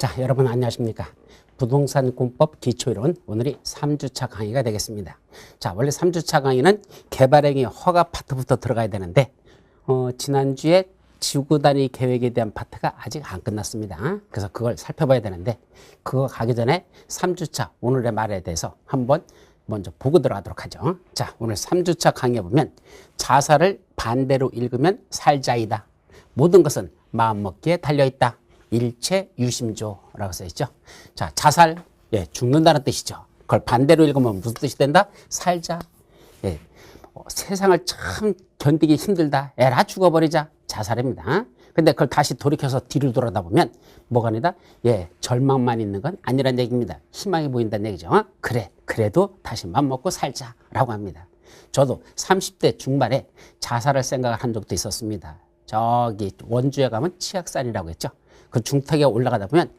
자, 여러분 안녕하십니까? 부동산 공법 기초이론 오늘이 3주차 강의가 되겠습니다. 자, 원래 3주차 강의는 개발행위 허가 파트부터 들어가야 되는데 지난주에 지구단위 계획에 대한 파트가 아직 안 끝났습니다. 그래서 그걸 살펴봐야 되는데 그거 가기 전에 3주차 오늘의 말에 대해서 한번 먼저 보고 들어가도록 하죠. 자, 오늘 3주차 강의에 보면 자살을 반대로 읽으면 살자이다. 모든 것은 마음먹기에 달려있다. 일체 유심조라고 써있죠. 자, 자살, 죽는다는 뜻이죠. 그걸 반대로 읽으면 무슨 뜻이 된다? 살자. 세상을 참 견디기 힘들다. 에라 죽어버리자. 자살입니다. 근데 그걸 다시 돌이켜서 뒤를 돌아다 보면 뭐가 아니다? 절망만 있는 건 아니란 얘기입니다. 희망이 보인다는 얘기죠. 그래도 다시 맘먹고 살자라고 합니다. 저도 30대 중반에 자살을 생각을 한 적도 있었습니다. 저기 원주에 가면 치악산이라고 했죠. 그 중턱에 올라가다 보면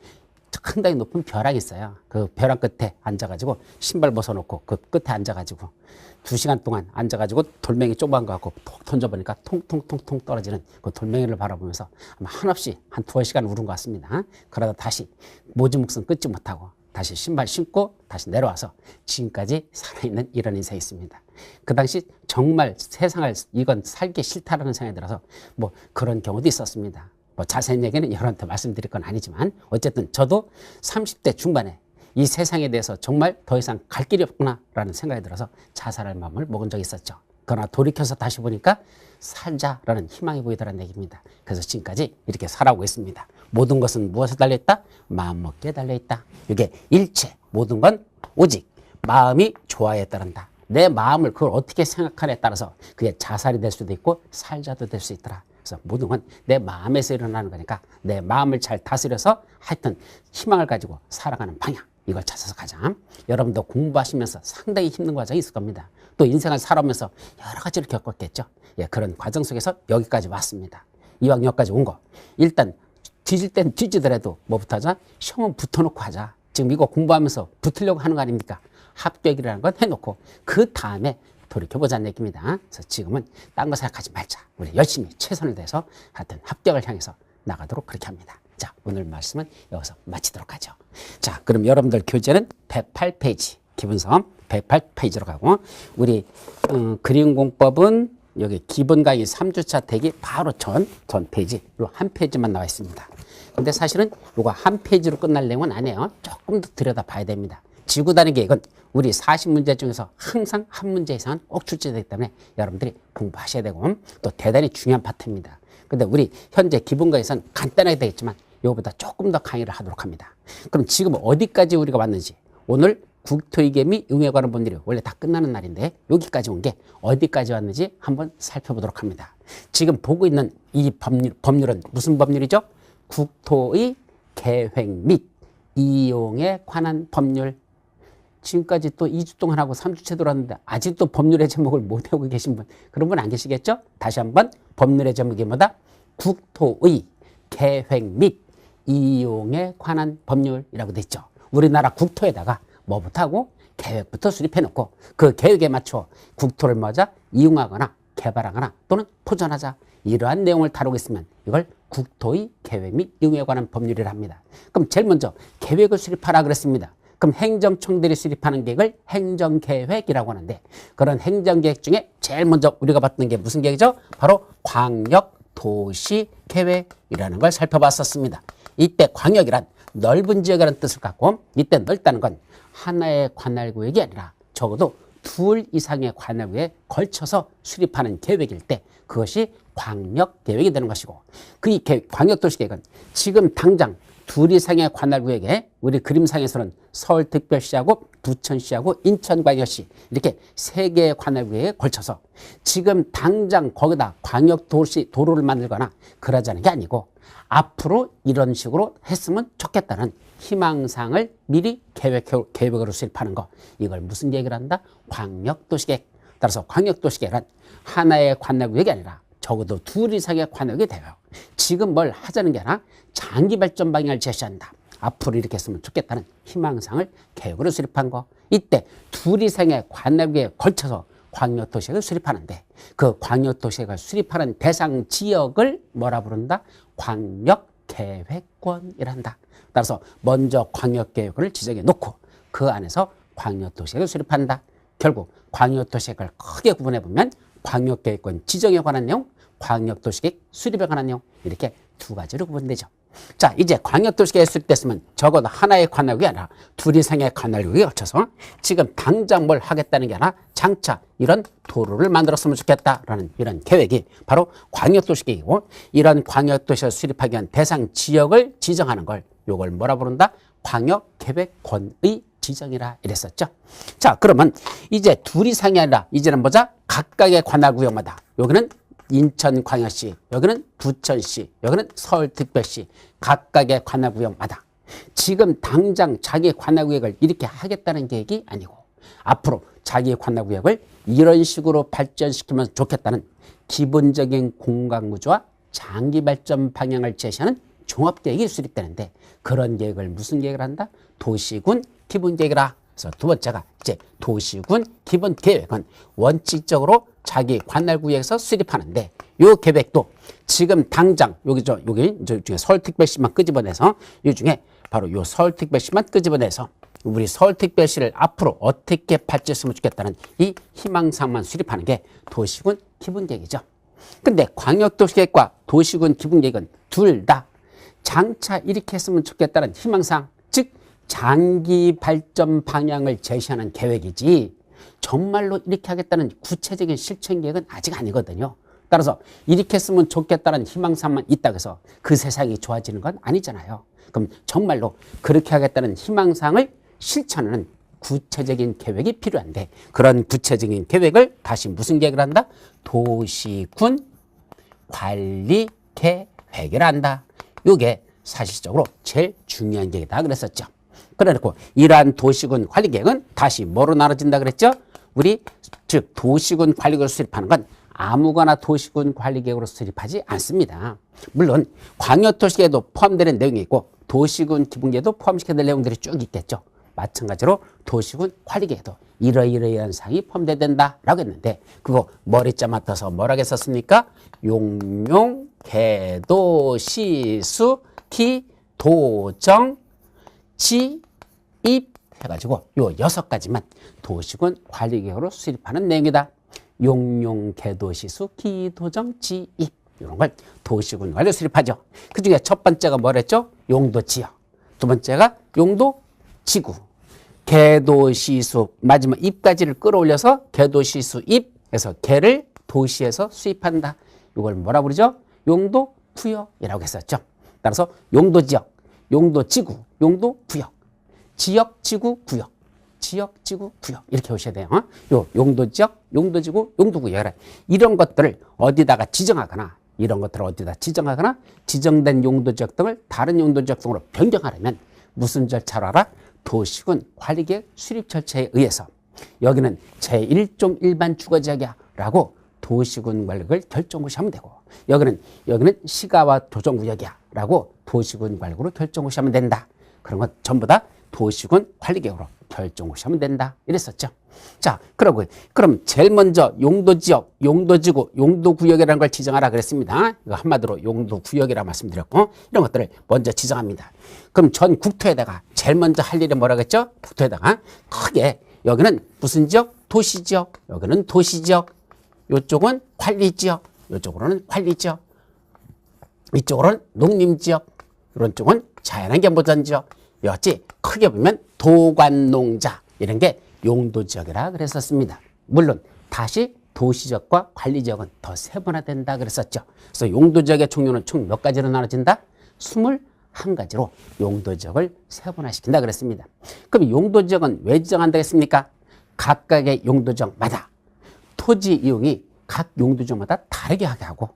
상당히 높은 벼락이 있어요. 그 벼락 끝에 앉아가지고 신발 벗어놓고 그 끝에 앉아가지고 2시간 동안 앉아가지고 돌멩이 조그만 거 갖고 톡 던져보니까 통통통통 떨어지는 그 돌멩이를 바라보면서 아마 한없이 한 2시간 울은 것 같습니다. 그러다 다시 모지 목숨 끊지 못하고 다시 신발 신고 다시 내려와서 지금까지 살아있는 이런 인생이 있습니다. 그 당시 정말 세상을 이건 살기 싫다라는 생각이 들어서 뭐 그런 경우도 있었습니다. 뭐 자세한 얘기는 여러분한테 말씀드릴 건 아니지만 어쨌든 저도 30대 중반에 이 세상에 대해서 정말 더 이상 갈 길이 없구나라는 생각이 들어서 자살할 마음을 먹은 적이 있었죠. 그러나 돌이켜서 다시 보니까 살자라는 희망이 보이더라는 얘기입니다. 그래서 지금까지 이렇게 살아오고 있습니다. 모든 것은 무엇에 달려있다? 마음먹기에 달려있다. 이게 일체 모든 건 오직 마음이 좋아에 따른다. 내 마음을 그걸 어떻게 생각하냐에 따라서 그게 자살이 될 수도 있고 살자도 될 수 있더라. 그래서 모든 건 내 마음에서 일어나는 거니까 내 마음을 잘 다스려서 하여튼 희망을 가지고 살아가는 방향 이걸 찾아서 가자. 여러분도 공부하시면서 상당히 힘든 과정이 있을 겁니다. 또 인생을 살아오면서 여러 가지를 겪었겠죠. 그런 과정 속에서 여기까지 왔습니다. 이왕 여기까지 온 거 일단 뒤질 땐 뒤지더라도 뭐부터 하자? 시험은 붙어놓고 하자. 지금 이거 공부하면서 붙으려고 하는 거 아닙니까? 합격이라는 건 해놓고 그 다음에 돌이켜보자는 얘기입니다. 그래서 지금은 딴 거 생각하지 말자. 우리 열심히 최선을 다해서 하여튼 합격을 향해서 나가도록 그렇게 합니다. 자, 오늘 말씀은 여기서 마치도록 하죠. 자, 그럼 여러분들 교재는 108페이지, 기본서험 108페이지로 가고 우리 그림 공법은 여기 기본 강의 3주차 대기 바로 전 페이지, 요 한 페이지만 나와 있습니다. 근데 사실은 요거 한 페이지로 끝날 내용은 아니에요. 조금 더 들여다 봐야 됩니다. 지구단위 계획은 우리 40문제 중에서 항상 한 문제 이상은 꼭 출제되기 때문에 여러분들이 공부하셔야 되고 또 대단히 중요한 파트입니다. 근데 우리 현재 기본과에서는 간단하게 되겠지만 이거보다 조금 더 강의를 하도록 합니다. 그럼 지금 어디까지 우리가 왔는지 오늘 국토위계 및 응에 관한 법률이 원래 다 끝나는 날인데 여기까지 온 게 어디까지 왔는지 한번 살펴보도록 합니다. 지금 보고 있는 이 법률은 무슨 법률이죠? 국토의 계획 및 이용에 관한 법률. 지금까지 또 2주 동안 하고 3주째 돌았는데 아직도 법률의 제목을 못 외우고 계신 분 그런 분 안 계시겠죠? 다시 한번 법률의 제목이 뭐다? 국토의 계획 및 이용에 관한 법률이라고 돼 있죠. 우리나라 국토에다가 뭐부터 하고 계획부터 수립해놓고 그 계획에 맞춰 국토를 뭐하자? 이용하거나 개발하거나 또는 포전하자. 이러한 내용을 다루고 있으면 이걸 국토의 계획 및 이용에 관한 법률이라 합니다. 그럼 제일 먼저 계획을 수립하라 그랬습니다. 그럼 행정청들이 수립하는 계획을 행정계획이라고 하는데 그런 행정계획 중에 제일 먼저 우리가 봤던 게 무슨 계획이죠? 바로 광역도시계획이라는 걸 살펴봤었습니다. 이때 광역이란 넓은 지역이라는 뜻을 갖고 이때 넓다는 건 하나의 관할구역이 아니라 적어도 2 이상의 관할구역에 걸쳐서 수립하는 계획일 때 그것이 광역계획이 되는 것이고 그 광역도시계획은 지금 당장 2 이상의 관할구역에 우리 그림상에서는 서울특별시하고 부천시하고 인천광역시 이렇게 3개의 관할구역에 걸쳐서 지금 당장 거기다 광역도로를 만들거나 그러자는 게 아니고 앞으로 이런 식으로 했으면 좋겠다는 희망사항을 미리 계획으로 수립하는 거 이걸 무슨 얘기를 한다? 광역도시계획. 따라서 광역도시계획은 하나의 관할구역이 아니라 적어도 2 이상의 관역이 돼요. 지금 뭘 하자는 게 아니라 장기 발전 방향을 제시한다. 앞으로 이렇게 했으면 좋겠다는 희망상을 계획으로 수립한 거. 이때 2 이상의 관역에 걸쳐서 광역도시계획을 수립하는데 그 광역도시계획을 수립하는 대상 지역을 뭐라 부른다? 광역계획권이란다. 따라서 먼저 광역계획을 지정해 놓고 그 안에서 광역도시계획을 수립한다. 결국 광역도시계획을 크게 구분해 보면 광역계획권 지정에 관한 내용, 광역도시계획 수립에 관한 내용 이렇게 두 가지로 구분되죠. 자, 이제 광역도시계획 수립됐으면 적어도 하나의 관할구역이 아니라 둘 이상의 관할구역에 걸쳐서 지금 당장 뭘 하겠다는 게 아니라 장차 이런 도로를 만들었으면 좋겠다라는 이런 계획이 바로 광역도시계획이고, 이런 광역도시를 수립하기 위한 대상 지역을 지정하는 걸 요걸 뭐라 부른다? 광역계획권의 지정이라 이랬었죠. 자, 그러면 이제 둘 이상이 아니라 이제는 보자. 각각의 관할구역마다 여기는 인천광역시, 여기는 부천시, 여기는 서울특별시 각각의 관할구역마다 지금 당장 자기 관할구역을 이렇게 하겠다는 계획이 아니고 앞으로 자기 관할구역을 이런 식으로 발전시키면 좋겠다는 기본적인 공간구조와 장기발전 방향을 제시하는 종합계획이 수립되는데, 그런 계획을 무슨 계획을 한다? 도시군 기본계획이라. 그래서 두 번째가 이제 도시군 기본계획은 원칙적으로 자기 관할구역에서 수립하는데, 요 계획도 지금 당장 여기 중에 서울특별시만 끄집어내서 이 중에 바로 요 서울특별시만 끄집어내서 우리 서울특별시를 앞으로 어떻게 발전했으면 좋겠다는 이 희망사항만 수립하는 게 도시군 기본계획이죠. 근데 광역도시계획과 도시군 기본계획은 둘 다 장차 이렇게 했으면 좋겠다는 희망사항, 즉 장기 발전 방향을 제시하는 계획이지 정말로 이렇게 하겠다는 구체적인 실천 계획은 아직 아니거든요. 따라서 이렇게 했으면 좋겠다는 희망사항만 있다고 해서 그 세상이 좋아지는 건 아니잖아요. 그럼 정말로 그렇게 하겠다는 희망사항을 실천하는 구체적인 계획이 필요한데, 그런 구체적인 계획을 다시 무슨 계획을 한다? 도시군 관리 계획을 한다. 이게 사실적으로 제일 중요한 계획이다 그랬었죠. 그래놓고 이러한 도시군 관리 계획은 다시 뭐로 나눠진다 그랬죠? 우리 즉 도시군 관리 계획을 수립하는 건 아무거나 도시군 관리 계획으로 수립하지 않습니다. 물론 광역도시계획도 포함되는 내용이 있고 도시군 기본계획도 포함시켜야 될 내용들이 쭉 있겠죠. 마찬가지로 도시군 관리계획도 이러이러한 사항이 포함돼야 된다라고 했는데, 그거 머리자 맡아서 뭐라고 했었습니까? 용용, 계도, 시수, 기, 도정, 지, 입 해가지고 요 6가지만 도시군 관리계획으로 수립하는 내용이다. 용용, 계도, 시수, 기, 도정, 지, 입 이런 걸 도시군 관리로 수립하죠. 그 중에 첫 번째가 뭐랬죠? 용도 지역. 두 번째가 용도 지구. 계도시수 마지막 입까지를 끌어올려서 계도시수 입에서 계를 도시에서 수입한다. 이걸 뭐라 부르죠? 용도 구역이라고 했었죠. 따라서 용도 지역, 용도 지구, 용도 구역, 지역 지구 구역, 지역 지구 구역 이렇게 오셔야 돼요. 요 용도 지역, 용도 지구, 용도 구역 이런 것들을 어디다가 지정하거나 지정된 용도 지역 등을 다른 용도 지역 등으로 변경하려면 무슨 절차로 알아? 도시군 관리계획 수립 절차에 의해서 여기는 제1종 일반 주거지역이야 라고 도시군 관리계획을 결정하시면 되고, 여기는 시가와 도정구역이야 라고 도시군 관리계획으로 결정하시면 된다. 그런 건 전부 다 도시군 관리계획으로 결정하시면 된다 이랬었죠. 자, 그럼 제일 먼저 용도지역, 용도지구, 용도구역이라는 걸 지정하라 그랬습니다. 이거 한마디로 용도구역이라고 말씀드렸고, 이런 것들을 먼저 지정합니다. 그럼 전 국토에다가 제일 먼저 할 일이 뭐라고 했죠? 국토에다가 크게 여기는 무슨 지역? 도시지역, 여기는 도시지역, 이쪽은 관리지역, 이쪽으로는 관리지역, 이쪽으로는 농림지역, 이런 쪽은 자연환경보전지역. 여하튼 크게 보면 도관농자 이런 게 용도지역이라 그랬었습니다. 물론 다시 도시지역과 관리지역은 더 세분화된다 그랬었죠. 그래서 용도지역의 종류는 총 몇 가지로 나눠진다? 21가지로 용도지역을 세분화시킨다 그랬습니다. 그럼 용도지역은 왜 지정한다 했습니까? 각각의 용도지역마다 토지 이용이 각 용도지역마다 다르게 하게 하고,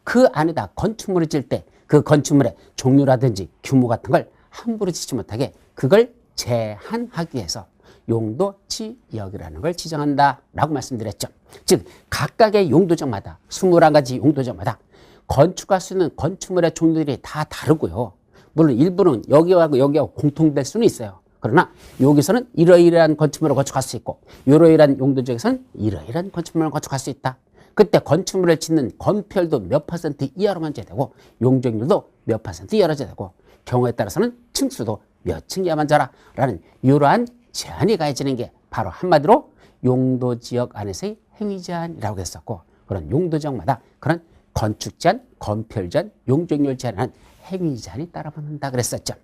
그 안에다 건축물을 질 때 그 건축물의 종류라든지 규모 같은 걸 함부로 짓지 못하게 그걸 제한하기 위해서 용도지역이라는 걸 지정한다라고 말씀드렸죠. 즉 각각의 용도지역마다 21가지 용도지역마다 건축할 수 있는 건축물의 종류들이 다 다르고요. 물론 일부는 여기와 공통될 수는 있어요. 그러나 여기서는 이러이러한 건축물을 건축할 수 있고 이러이러한 용도지역에서는 이러이러한 건축물을 건축할 수 있다. 그때 건축물을 짓는 건폐율도 몇 % 이하로만 줘야 되고 용적률도 몇 % 이하로 줘야 되고 경우에 따라서는 층수도 몇 층이야만 자라라는 이러한 제한이 가해지는 게 바로 한마디로 용도지역 안에서의 행위제한이라고 했었고, 그런 용도지역마다 그런 건축제한, 건폐율제한, 용적률 제한하는 행위제한이 따라붙는다 그랬었죠.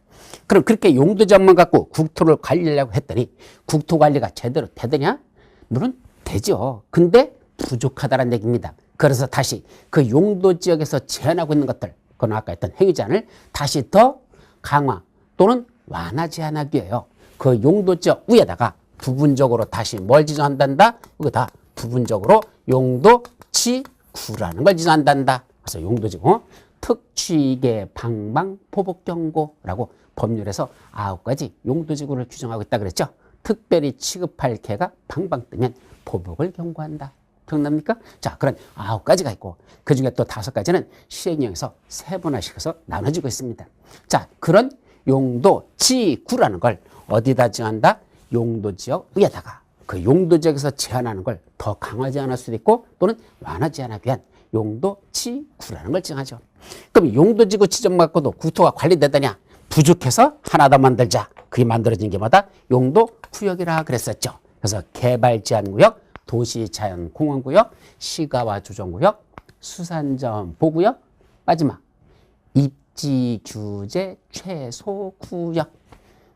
그럼 그렇게 용도지역만 갖고 국토를 관리하려고 했더니 국토 관리가 제대로 되더냐? 물론 되죠. 근데 부족하다는 얘기입니다. 그래서 다시 그 용도지역에서 제한하고 있는 것들, 그건 아까 했던 행위제한을 다시 더 강화 또는 완화 제한하기 위해요. 그 용도지역 위에다가 부분적으로 다시 뭘 지정한단다? 이거 다 부분적으로 용도지구라는 걸 지정한단다. 그래서 용도지구, 특취계 방방 포복경고라고 법률에서 9가지 용도지구를 규정하고 있다 그랬죠. 특별히 취급할 개가 방방 뜨면 포복을 경고한다. 기억납니까? 자, 그런 9가지가 있고 그 중에 또 5가지는 시행령에서 세분화시켜서 나눠지고 있습니다. 자, 그런 용도지구라는 걸 어디다 정한다? 용도지역 위에다가 그 용도지역에서 제한하는 걸 더 강화 제한할 수도 있고 또는 완화 제한하기 위한 용도지구라는 걸 정하죠. 그럼 용도지구 지정 갖고도 국토가 관리되더냐? 부족해서 하나 더 만들자. 그게 만들어진 게 뭐다? 용도구역이라 그랬었죠. 그래서 개발제한구역, 도시자연공원구역, 시가와조정구역, 수산자원 보구역, 마지막 입지규제 최소구역.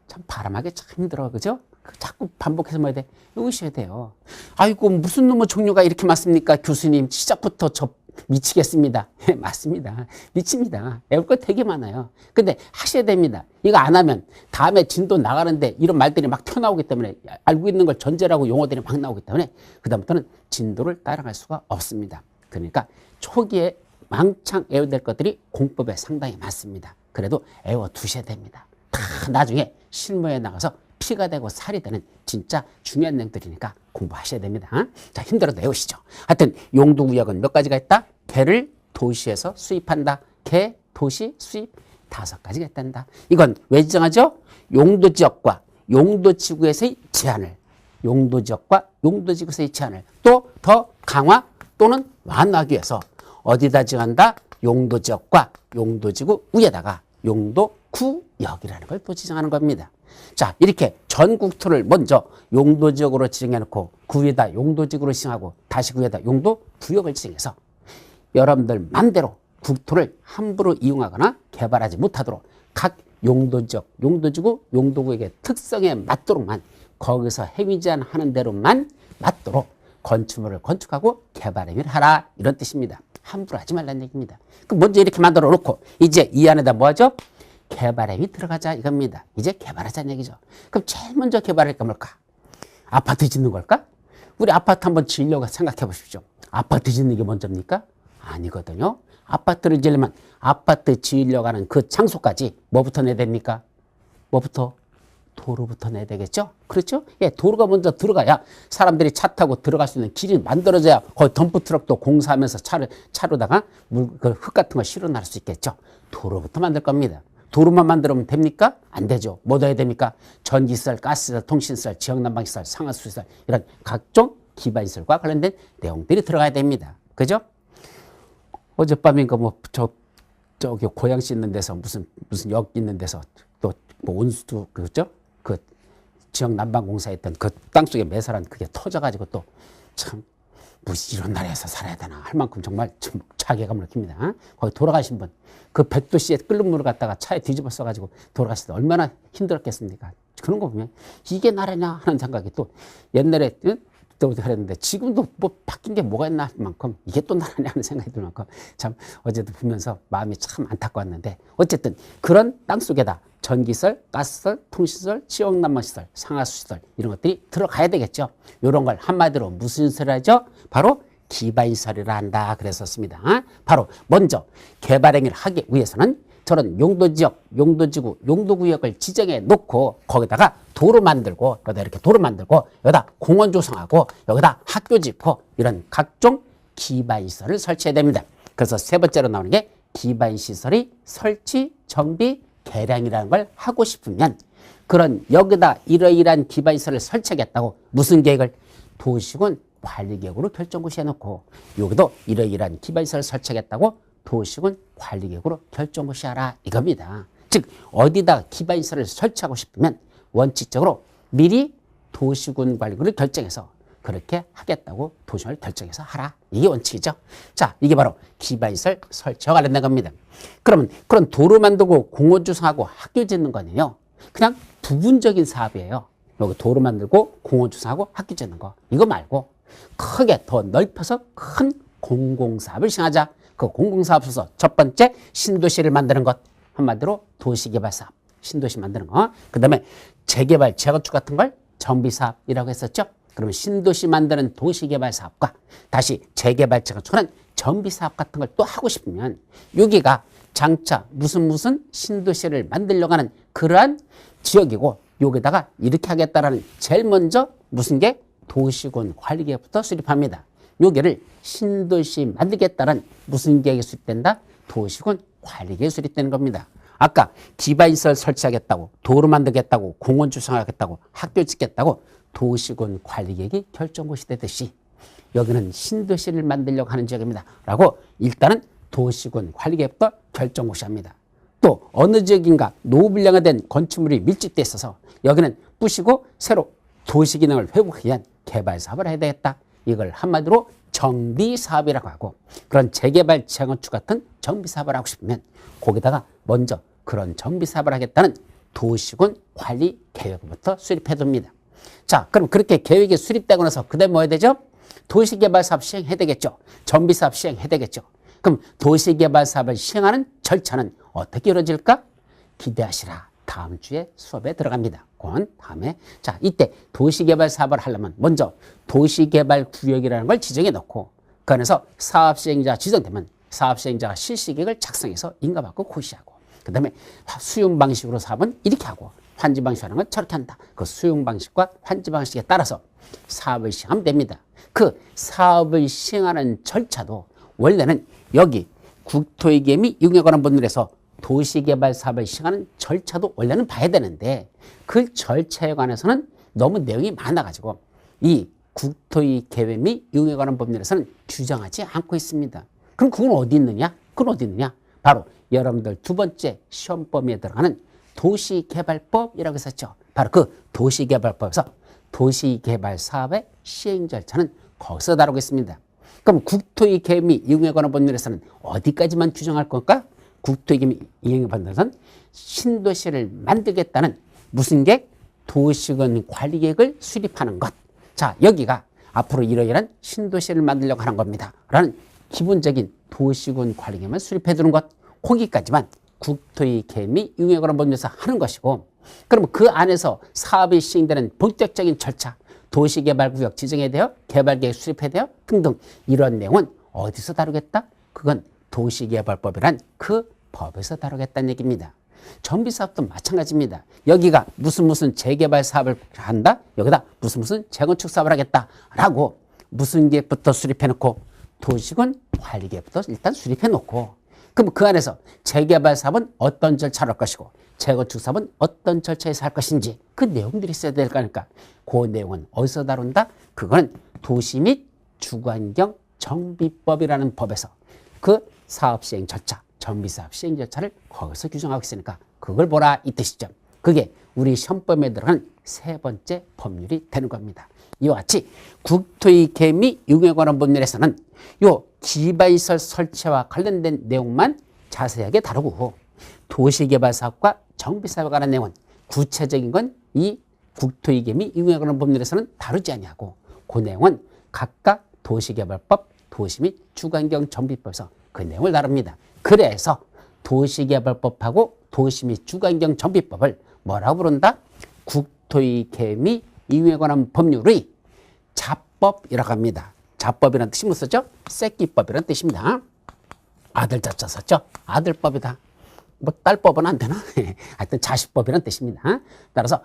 참 바람하기 참 힘들어, 그죠? 자꾸 반복해서 뭐 해야 돼? 외우셔야 돼요. 아이고, 무슨 놈의 종류가 이렇게 많습니까? 교수님, 시작부터 저 미치겠습니다. 맞습니다. 미칩니다. 외울 거 되게 많아요. 근데 하셔야 됩니다. 이거 안 하면 다음에 진도 나가는데 이런 말들이 막 튀어나오기 때문에, 알고 있는 걸 전제라고 용어들이 막 나오기 때문에 그다음부터는 진도를 따라갈 수가 없습니다. 그러니까 초기에 왕창 외워야 될 것들이 공법에 상당히 많습니다. 그래도 외워 두셔야 됩니다. 다 나중에 실무에 나가서 피가 되고 살이 되는 진짜 중요한 내용들이니까 공부하셔야 됩니다. 자, 힘들어도 외우시죠. 하여튼 용도구역은 몇 가지가 있다? 개를 도시에서 수입한다. 개, 도시, 수입 5가지가 있단다. 이건 왜 지정하죠? 용도지역과 용도지구에서의 제한을, 용도지역과 용도지구에서의 제한을 또 더 강화 또는 완화하기 위해서 어디다 지정한다? 용도지역과 용도지구 위에다가 용도구역이라는 걸 또 지정하는 겁니다. 자, 이렇게 전 국토를 먼저 용도지역으로 지정해놓고 그 위에다 용도지구로 지정하고 다시 그 위에다 용도구역을 지정해서 여러분들 맘대로 국토를 함부로 이용하거나 개발하지 못하도록 각 용도지역, 용도지구, 용도구역의 특성에 맞도록만 거기서 행위 제한하는 대로만 맞도록 건축물을 건축하고 개발 행위를 하라, 이런 뜻입니다. 함부로 하지 말라는 얘기입니다. 그럼 먼저 이렇게 만들어 놓고 이제 이 안에다 뭐 하죠? 개발행위 들어가자 이겁니다. 이제 개발하자는 얘기죠. 그럼 제일 먼저 개발할 게 뭘까? 아파트 짓는 걸까? 우리 아파트 한번 지으려고 생각해 보십시오. 아파트 짓는 게 먼저입니까? 아니거든요. 아파트를 지으려면 아파트 지으려고 하는 그 장소까지 뭐부터 내야 됩니까? 뭐부터? 도로부터 내야 되겠죠? 그렇죠? 예, 도로가 먼저 들어가야 사람들이 차 타고 들어갈 수 있는 길이 만들어져야 거기 덤프트럭도 공사하면서 차로다가 흙 같은 거 실어 놔줄 수 있겠죠? 도로부터 만들 겁니다. 도로만 만들면 됩니까? 안 되죠. 뭐 넣어야 됩니까? 전기시설, 가스시설, 통신시설, 지역난방시설, 상하수시설 이런 각종 기반시설과 관련된 내용들이 들어가야 됩니다. 그죠? 어젯밤인가 저기 고양시 있는 데서 무슨 역 있는 데서 또 뭐 온수도 그죠? 그 지역 난방공사 했던 그 땅속에 매설한 그게 터져가지고 또 참 무슨 이런 나라에서 살아야 되나 할 만큼 정말 좀 자괴감을 느낍니다. 거기 돌아가신 분, 그 100도씨에 끓는 물을 갖다가 차에 뒤집어 써가지고 돌아가실 때 얼마나 힘들었겠습니까? 그런 거 보면 이게 나라냐 하는 생각이 또 옛날에 또 그랬는데 지금도 뭐 바뀐 게 뭐가 있나 할 만큼 이게 또 나라냐 하는 생각이 들 만큼 참 어제도 보면서 마음이 참 안타까웠는데 어쨌든 그런 땅속에다 전기시설, 가스시설, 통신시설, 지역난방시설, 상하수시설 이런 것들이 들어가야 되겠죠. 이런 걸 한마디로 무슨 시설이죠? 바로 기반시설이라 한다 그랬었습니다. 바로 먼저 개발행위를 하기 위해서는 저런 용도지역, 용도지구, 용도구역을 지정해 놓고 거기다가 도로 만들고 여기다 이렇게 도로 만들고 여기다 공원 조성하고 여기다 학교 짓고 이런 각종 기반시설을 설치해야 됩니다. 그래서 세 번째로 나오는 게 기반시설의 설치, 정비, 개량이라는 걸 하고 싶으면 그런 여기다 이러이러한 기반시설을 설치하겠다고 무슨 계획을? 도시군 관리계획으로 결정고시 해놓고 여기도 이러이러한 기반시설을 설치하겠다고 도시군 관리계획으로 결정고시 하라 이겁니다. 즉 어디다 기반시설을 설치하고 싶으면 원칙적으로 미리 도시군 관리구를 결정해서 그렇게 하겠다고 도시군을 결정해서 하라. 이게 원칙이죠. 자, 이게 바로 기반시설 설치와 관련된 겁니다. 그러면 그런 도로 만들고 공원 조성하고 학교 짓는 거는요, 그냥 부분적인 사업이에요. 여기 도로 만들고 공원 조성하고 학교 짓는 거. 이거 말고 크게 더 넓혀서 큰 공공사업을 시행하자. 그 공공사업에서 첫 번째 신도시를 만드는 것. 한마디로 도시개발사업. 신도시 만드는 거. 그 다음에 재개발, 재건축 같은 걸 정비사업이라고 했었죠. 그러면 신도시 만드는 도시개발사업과 다시 재개발, 재건축은 정비사업 같은 걸 또 하고 싶으면 여기가 장차 무슨 신도시를 만들려고 하는 그러한 지역이고 여기다가 이렇게 하겠다라는 제일 먼저 무슨 게 도시군 관리계획부터 수립합니다. 여기를 신도시 만들겠다는 무슨 계획이 수립된다? 도시군 관리계획이 수립되는 겁니다. 아까 기반시설 설치하겠다고, 도로 만들겠다고, 공원 조성하겠다고, 학교 짓겠다고 도시군 관리계획이 결정고시 되듯이 여기는 신도시를 만들려고 하는 지역입니다. 라고 일단은 도시군 관리계획부터 결정고시합니다. 또 어느 지역인가 노후불량화된 건축물이 밀집돼 있어서 여기는 부시고 새로 도시 기능을 회복하기 위한 개발 사업을 해야 되겠다. 이걸 한마디로 정비사업이라고 하고 그런 재개발, 재건축 같은 정비사업을 하고 싶으면 거기다가 먼저 그런 정비사업을 하겠다는 도시군 관리 계획부터 수립해둡니다. 자, 그럼 그렇게 계획이 수립되고 나서 그다음에 뭐 해야 되죠? 도시개발사업 시행해야 되겠죠. 정비사업 시행해야 되겠죠. 그럼 도시개발사업을 시행하는 절차는 어떻게 이루어질까? 기대하시라. 다음 주에 수업에 들어갑니다. 그건 다음에. 자, 이때 도시개발 사업을 하려면 먼저 도시개발구역이라는 걸 지정해 놓고 그 안에서 사업시행자 지정되면 사업시행자가 실시계획을 작성해서 인가받고 고시하고 그 다음에 수용 방식으로 사업은 이렇게 하고 환지 방식으로 하는 건 저렇게 한다. 그 수용 방식과 환지 방식에 따라서 사업을 시행하면 됩니다. 그 사업을 시행하는 절차도 원래는 여기 국토위계 및 이용에 관한 법률에서 도시개발 사업을 시행하는 절차도 원래는 봐야 되는데 그 절차에 관해서는 너무 내용이 많아가지고 이 국토위 계획 및 이용에 관한 법률에서는 규정하지 않고 있습니다. 그럼 그건 어디 있느냐? 그건 어디 있느냐? 바로 여러분들 두 번째 시험 범위에 들어가는 도시개발법이라고 했었죠. 바로 그 도시개발법에서 도시개발 사업의 시행 절차는 거기서 다루고 있습니다. 그럼 국토위 계획 및 이용에 관한 법률에서는 어디까지만 규정할 건가? 국토위 계획 및 이용에 관한 법률에서는 신도시를 만들겠다는 무슨 계획? 도시군 관리계획을 수립하는 것. 자, 여기가 앞으로 이러이러한 신도시를 만들려고 하는 겁니다. 라는 기본적인 도시군 관리계획을 수립해 두는 것. 거기까지만 국토위 계획 및 이용에 관한 법률에서 하는 것이고 그러면 그 안에서 사업이 시행되는 본격적인 절차 도시개발구역 지정해야 돼요. 개발계획 수립해야 돼요. 등등 이런 내용은 어디서 다루겠다? 그건 도시개발법이란 그 법에서 다루겠다는 얘기입니다. 정비사업도 마찬가지입니다. 여기가 무슨 재개발 사업을 한다? 여기다 무슨 재건축 사업을 하겠다라고 무슨 계획부터 수립해놓고 도시군 관리계획부터 일단 수립해놓고 그럼 그 안에서 재개발 사업은 어떤 절차를 할 것이고 재건축 사업은 어떤 절차에서 할 것인지 그 내용들이 있어야 될 거니까 그 내용은 어디서 다룬다? 그건 도시 및 주거환경 정비법이라는 법에서 그 사업 시행 절차, 정비사업 시행 절차를 거기서 규정하고 있으니까 그걸 보라 이 뜻이죠. 그게 우리 시험범위에 들어가는 세 번째 법률이 되는 겁니다. 이와 같이 국토위 계획 및 이용에 관한 법률에서는 요 기반시설 설치와 관련된 내용만 자세하게 다루고 도시개발사업과 정비사업에 관한 내용은 구체적인 건 이 국토위 계획 및 이용에 관한 법률에서는 다루지 아니하고 그 내용은 각각 도시개발법, 도시 및 주거환경 정비법에서 그 내용을 다룹니다. 그래서 도시개발법하고 도시 및 주거환경 정비법을 뭐라고 부른다? 국토위 계획 및 이용에 관한 법률의 자법이라고 합니다. 자법이라는 뜻이 무슨 뜻이죠? 새끼법이라는 뜻입니다. 아들 자자 썼죠? 아들법이다. 뭐 딸법은 안 되나? 하여튼 자식법이라는 뜻입니다. 따라서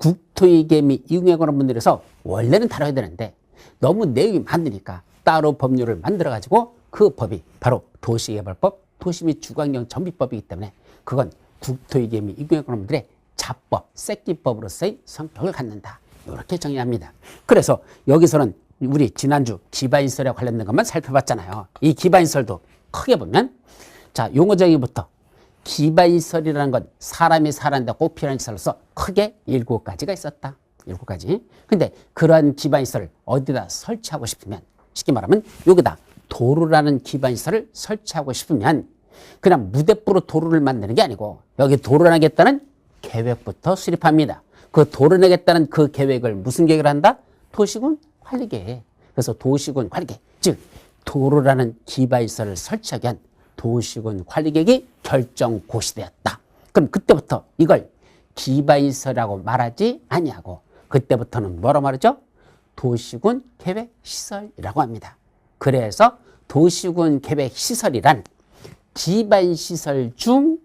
국토위 계획 및 이용에 관한 법률에서 원래는 다뤄야 되는데 너무 내용이 많으니까 따로 법률을 만들어가지고 그 법이 바로 도시개발법, 도시 및 주거환경 정비법이기 때문에 그건 국토위 계획 및 이용에 관한 법률의 자법, 새끼법으로서의 성격을 갖는다. 이렇게 정의합니다. 그래서 여기서는 우리 지난주 기반시설에 관련된 것만 살펴봤잖아요. 이 기반시설도 크게 보면 자 용어 정의부터 기반시설이라는 건 사람이 살았는데 꼭 필요한 시설로서 크게 7가지가 있었다. 7가지. 근데 그러한 기반시설을 어디다 설치하고 싶으면, 쉽게 말하면 여기다 도로라는 기반시설을 설치하고 싶으면 그냥 무대부로 도로를 만드는 게 아니고 여기 도로나겠다는 계획부터 수립합니다. 그 도로내겠다는 그 계획을 무슨 계획을 한다? 도시군 관리계획. 그래서 도시군 관리계획, 즉 도로라는 기반시설을 설치하기 위한 도시군 관리계획이 결정 고시되었다. 그럼 그때부터 이걸 기반시설이라고 말하지 아니하고 그때부터는 뭐라고 말하죠? 도시군 계획시설이라고 합니다. 그래서 도시군 계획시설이란 기반시설 중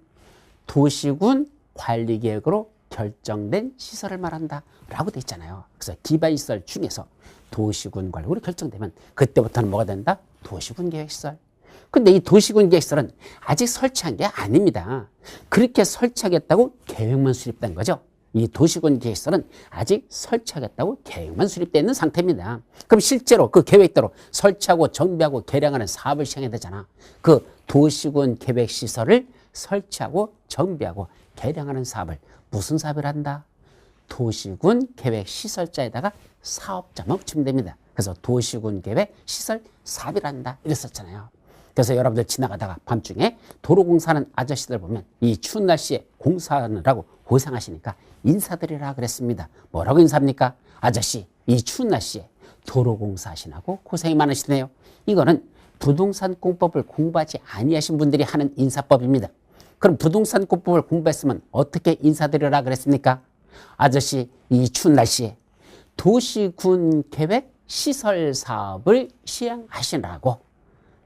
도시군 관리계획으로 결정된 시설을 말한다 라고 돼 있잖아요. 그래서 기반시설 중에서 도시군 관리로 결정되면 그때부터는 뭐가 된다? 도시군 계획시설. 근데 이 도시군 계획시설은 아직 설치한 게 아닙니다. 그렇게 설치하겠다고 계획만 수립된 거죠. 이 도시군 계획시설은 아직 설치하겠다고 계획만 수립되어 있는 상태입니다. 그럼 실제로 그 계획대로 설치하고 정비하고 개량하는 사업을 시행해야 되잖아. 그 도시군 계획시설을 설치하고 정비하고 개량하는 사업을 무슨 사업을 한다? 도시군 계획시설자에다가 사업자만 붙이면 됩니다. 그래서 도시군 계획시설 사업이란다 이랬었잖아요. 그래서 여러분들 지나가다가 밤중에 도로공사하는 아저씨들 보면 이 추운 날씨에 공사하느라고 고생하시니까 인사드리라 그랬습니다. 뭐라고 인사합니까? 아저씨, 이 추운 날씨에 도로공사 하시라고 고생이 많으시네요. 이거는 부동산공법을 공부하지 아니하신 분들이 하는 인사법입니다. 그럼 부동산공법을 공부했으면 어떻게 인사드리라 그랬습니까? 아저씨, 이 추운 날씨에 도시군 계획 시설 사업을 시행하시라고.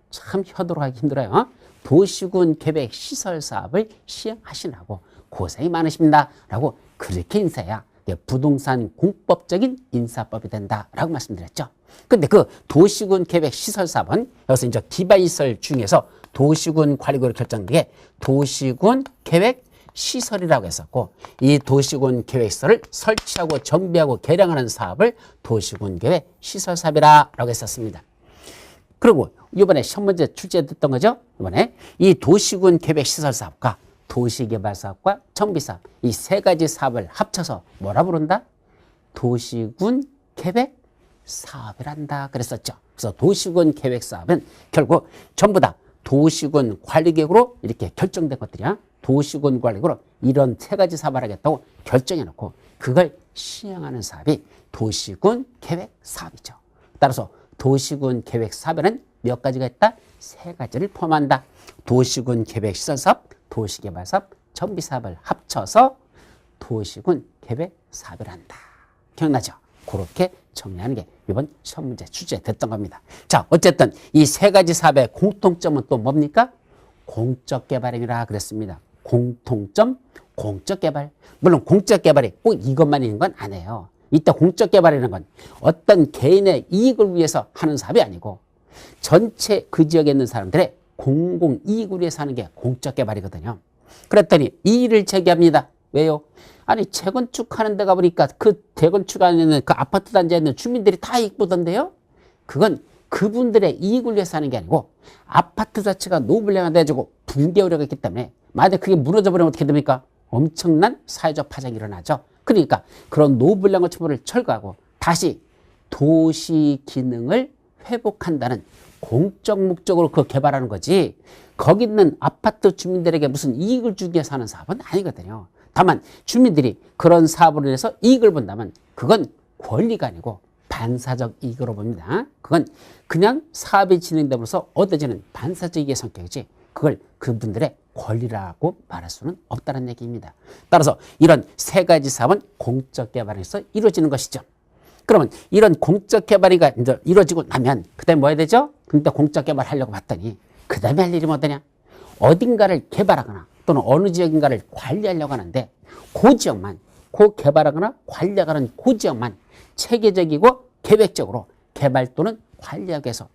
참 효도하기 힘들어요. 도시군 계획 시설 사업을 시행하시라고 고생이 많으십니다 라고 그렇게 인사해야 부동산 공법적인 인사법이 된다라고 말씀드렸죠. 근데 그 도시군 계획 시설 사업은 여기서 이제 기반시설 중에서 도시군 관리구로 결정된 게 도시군 계획 시설이라고 했었고, 이 도시군 계획시설을 설치하고 정비하고 개량하는 사업을 도시군 계획 시설 사업이라고 했었습니다. 그리고 이번에 시험 문제 출제됐던 거죠. 이번에 이 도시군 계획 시설 사업과 도시개발 사업과 정비사업 이 3가지 사업을 합쳐서 뭐라 부른다? 도시군 계획 사업이란다 그랬었죠. 그래서 도시군 계획 사업은 결국 전부 다 도시군 관리계획으로 이렇게 결정된 것들이야. 도시군 관리계획으로 이런 3가지 사업을 하겠다고 결정해 놓고 그걸 시행하는 사업이 도시군 계획 사업이죠. 따라서 도시군 계획 사업에는 몇 가지가 있다? 3가지를 포함한다. 도시군 계획 시설 사업, 도시개발 사업, 정비 사업을 합쳐서 도시군 계획 사업을 한다. 기억나죠? 그렇게 정리하는 게 이번 시험 문제 출제됐던 겁니다. 자, 어쨌든 이 3가지 사업의 공통점은 또 뭡니까? 공적 개발이라 그랬습니다. 공통점, 공적 개발. 물론 공적 개발이 꼭 이것만 있는 건 아니에요. 이때 공적 개발이라는 건 어떤 개인의 이익을 위해서 하는 사업이 아니고 전체 그 지역에 있는 사람들의 공공 이익을 위해서 하는 게 공적 개발이거든요. 그랬더니 이의를 제기합니다. 왜요? 아니 재건축하는 데 가보니까 그 재건축하는 그 아파트 단지에 있는 주민들이 다 이익 보던데요. 그건 그분들의 이익을 위해서 하는 게 아니고 아파트 자체가 노블레가 돼가지고 붕괴 우려가 있기 때문에 만약에 그게 무너져 버리면 어떻게 됩니까? 엄청난 사회적 파장이 일어나죠. 그러니까 그런 노블레 건축물을 철거하고 다시 도시 기능을 회복한다는 공적 목적으로 그 개발하는 거지 거기 있는 아파트 주민들에게 무슨 이익을 주기 위해서 하는 사업은 아니거든요. 다만 주민들이 그런 사업으로 인해서 이익을 본다면 그건 권리가 아니고 반사적 이익으로 봅니다. 그건 그냥 사업이 진행됨으로써 얻어지는 반사적 이익의 성격이지 그걸 그분들의 권리라고 말할 수는 없다는 얘기입니다. 따라서 이런 3가지 사업은 공적 개발에서 이루어지는 것이죠. 그러면 이런 공적 개발이 이제 이루어지고 나면 그다음에 뭐 해야 되죠? 근데 공적 개발 하려고 봤더니 그다음에 할 일이 뭐더냐? 어딘가를 개발하거나 또는 어느 지역인가를 관리하려고 하는데 그 지역만, 그 개발하거나 관리하는 그 지역만 체계적이고 계획적으로 개발 또는 관리하기 위해서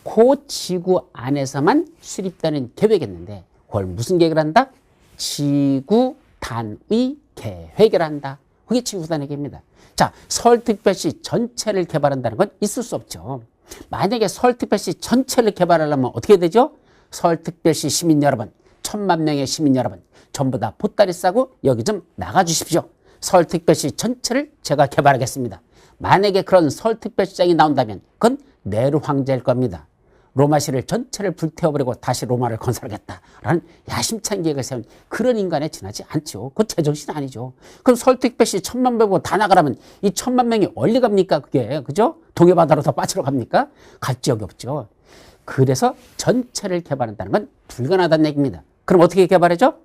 그 지구 안에서만 수립되는 계획이었는데 그걸 무슨 계획을 한다? 지구 단위 계획을 한다. 그게 지구 단위 계획입니다. 자, 서울특별시 전체를 개발한다는 건 있을 수 없죠. 만약에 서울특별시 전체를 개발하려면 어떻게 되죠? 서울특별시 시민 여러분, 천만 명의 시민 여러분, 전부 다 보따리 싸고 여기 좀 나가주십시오. 서울특별시 전체를 제가 개발하겠습니다. 만약에 그런 서울특별시장이 나온다면 그건 네로 황제일 겁니다. 로마시를 전체를 불태워버리고 다시 로마를 건설하겠다라는 야심찬 계획을 세운 그런 인간에 지나지 않죠. 그건 제정신 아니죠. 그럼 서울특별시 1000만 명 다 나가라면 이 1000만 명이 어디 갑니까? 그게 그죠? 동해바다로 더 빠지러 갑니까? 갈 지역이 없죠. 그래서 전체를 개발한다는 건 불가능하다는 얘기입니다. 그럼 어떻게 개발하죠?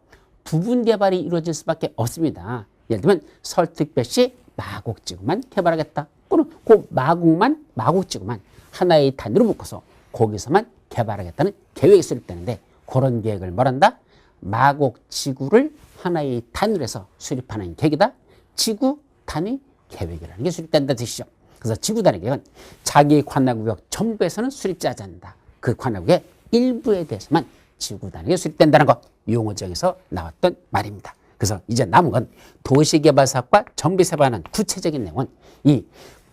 부분 개발이 이루어질 수밖에 없습니다. 예를 들면 서울특별시 마곡지구만 개발하겠다. 또는 그 마곡지구만 하나의 단위로 묶어서 거기서만 개발하겠다는 계획이 수립되는데 그런 계획을 뭐란다? 마곡지구를 하나의 단위로 해서 수립하는 계획이다. 지구 단위 계획이라는 게 수립된다는 뜻이죠. 그래서 지구 단위 계획은 자기 관할구역 전부에서는 수립되지 않는다. 그 관할구역의 일부에 대해서만 지구 단위가 수립된다는 것, 용어정에서 나왔던 말입니다. 그래서 이제 남은 건 도시개발사업과 정비사업에 관한 구체적인 내용은 이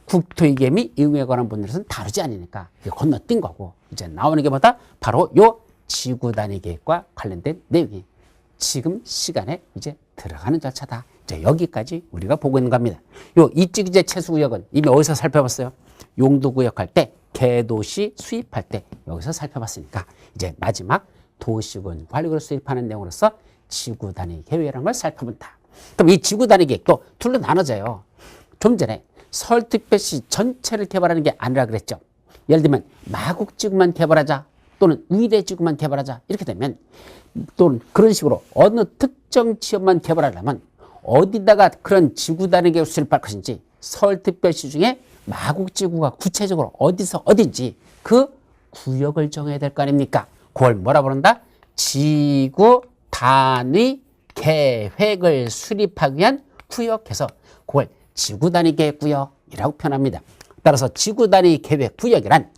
국토위계 및 이용에 관한 분들은 다루지 않으니까 건너뛴 거고, 이제 나오는 게 뭐다? 바로 요 지구 단위 계획과 관련된 내용이 지금 시간에 이제 들어가는 절차다. 이제 여기까지 우리가 보고 있는 겁니다. 요 입지규제 최소구역은 이미 어디서 살펴봤어요? 용도구역 할 때, 개도시 수입할 때 여기서 살펴봤으니까 이제 마지막 도시군 관리구를 수립하는 내용으로서 지구 단위 계획이라는 걸 살펴본다. 그럼 이 지구 단위 계획도 둘로 나눠져요. 좀 전에 서울특별시 전체를 개발하는 게 아니라 그랬죠. 예를 들면 마곡지구만 개발하자 또는 위례지구만 개발하자 이렇게 되면 또는 그런 식으로 어느 특정 지역만 개발하려면 어디다가 그런 지구 단위 계획을 수립할 것인지 서울특별시 중에 마곡지구가 구체적으로 어디서 어딘지 그 구역을 정해야 될 거 아닙니까? 그걸 뭐라 부른다? 지구 단위 계획을 수립하기 위한 구역해서 그걸 지구 단위 계획 구역이라고 표현합니다. 따라서 지구 단위 계획 구역이란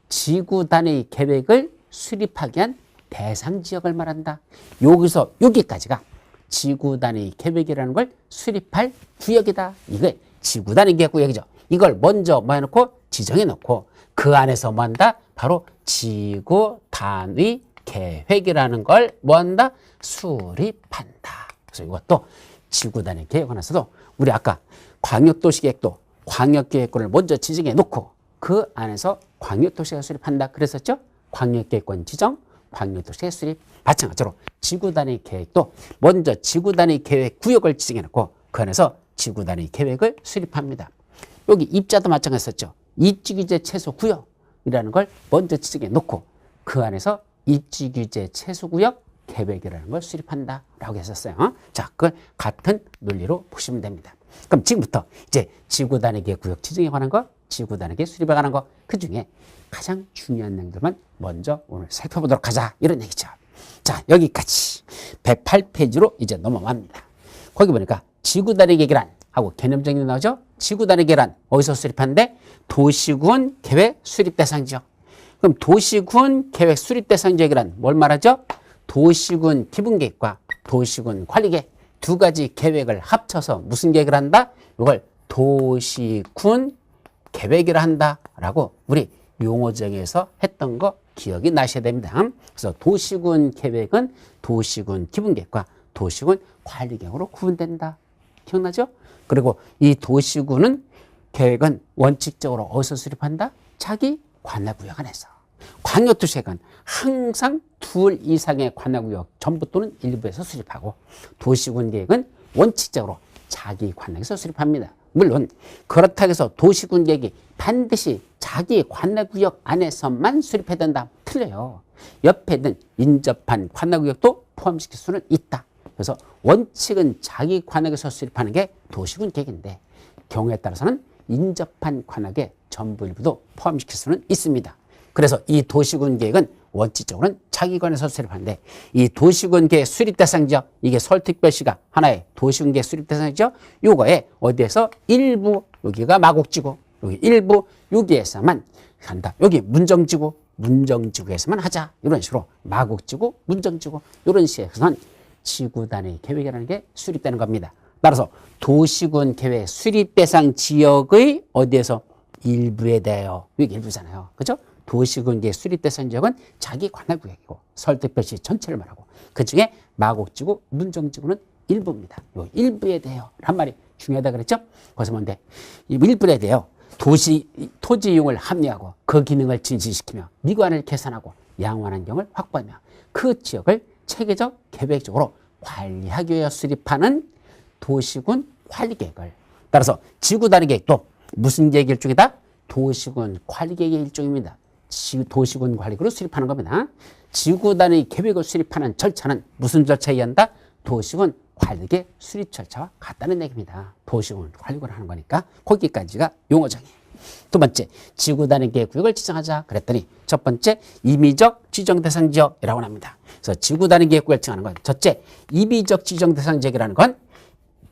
지구 단위 계획을 수립하기 위한 대상 지역을 말한다. 여기서 여기까지가 지구 단위 계획이라는 걸 수립할 구역이다. 이게 지구 단위 계획 구역이죠. 이걸 먼저 뭐 해놓고 지정해 놓고 그 안에서 뭐 한다? 바로 지구 단위 계획이라는 걸 뭐 한다? 수립한다. 그래서 이것도 지구 단위 계획 안에서도 우리 아까 광역도시계획도 광역계획권을 먼저 지정해 놓고 그 안에서 광역도시가 수립한다 그랬었죠? 광역계획권 지정, 광역도시계 수립. 마찬가지로 지구단위 계획도 먼저 지구단위 계획 구역을 지정해 놓고 그 안에서 지구단위 계획을 수립합니다. 여기 입자도 마찬가지였죠. 입지규제 최소구역이라는 걸 먼저 지정해 놓고 그 안에서 입지규제 최소구역 계획이라는 걸 수립한다라고 했었어요. 자, 그걸 같은 논리로 보시면 됩니다. 그럼 지금부터 이제 지구 단위 계획 구역 지정에 관한 거, 지구 단위 계획 수립에 관한 거, 그 중에 가장 중요한 내용들만 먼저 오늘 살펴보도록 하자 이런 얘기죠. 자, 여기까지 108페이지로 이제 넘어갑니다. 거기 보니까 지구 단위 계획이란 하고 개념적인 나오죠. 지구 단위 계획이란 어디서 수립하는데? 도시군 계획 수립 대상 지역. 그럼 도시군 계획 수립 대상 지역이란 뭘 말하죠? 도시군 기본 계획과 도시군 관리 계획 두 가지 계획을 합쳐서 무슨 계획을 한다? 이걸 도시군 계획이라 한다라고 우리 용어정에서 했던 거 기억이 나셔야 됩니다. 그래서 도시군 계획은 도시군 기본 계획과 도시군 관리 계획으로 구분된다. 기억나죠? 그리고 이 도시군은 계획은 원칙적으로 어디서 수립한다? 자기 관할구역 안에서. 광역도시계획은 항상 둘 이상의 관할구역 전부 또는 일부에서 수립하고 도시군 계획은 원칙적으로 자기 관할에서 수립합니다. 물론 그렇다고 해서 도시군 계획이 반드시 자기 관할구역 안에서만 수립해야 된다. 틀려요. 옆에 있는 인접한 관할구역도 포함시킬 수는 있다. 그래서 원칙은 자기 관할에서 수립하는 게 도시군 계획인데 경우에 따라서는 인접한 관할의 전부 일부도 포함시킬 수는 있습니다. 그래서 이 도시군 계획은 원칙적으로는 자기관에서 수립하는데 이 도시군 계획 수립 대상 지역 이게 서울특별시가 하나의 도시군 계획 수립 대상 지역 요거에 어디에서 일부 여기가 마곡지구 여기 일부 여기에서만 한다. 여기 문정지구 문정지구에서만 하자. 이런 식으로 마곡지구 문정지구 이런 식으로는 지구 단위 계획이라는 게 수립되는 겁니다. 따라서 도시군 계획 수립 대상 지역의 어디에서 일부에 대하여 여기 일부잖아요. 그죠? 도시군계 수립 대상 지역은 자기 관할 구역이고 서울특별시 전체를 말하고 그중에 마곡지구, 문정지구는 일부입니다. 요 일부에 대해요 란 말이 중요하다 그랬죠? 거기서 뭔데? 이 일부에 대해요 토지 이용을 합리하고 그 기능을 진실시키며 미관을 개선하고 양호한 환경을 확보하며 그 지역을 체계적 계획적으로 관리하기 위해 수립하는 도시군 관리계획을 따라서 지구 단위 계획도 무슨 계획 일종이다? 도시군 관리계획의 일종입니다. 도시군 관리계획으로 수립하는 겁니다. 지구 단위 계획을 수립하는 절차는 무슨 절차에 의한다? 도시군 관리계획 수립 절차와 같다는 얘기입니다. 도시군 관리계획을 하는 거니까 거기까지가 용어정의예요. 두 번째, 지구 단위 계획 구역을 지정하자 그랬더니 첫 번째, 임의적 지정 대상 지역이라고 합니다. 그래서 지구 단위 계획 구역을 지정하는 건 첫째, 임의적 지정 대상 지역이라는 건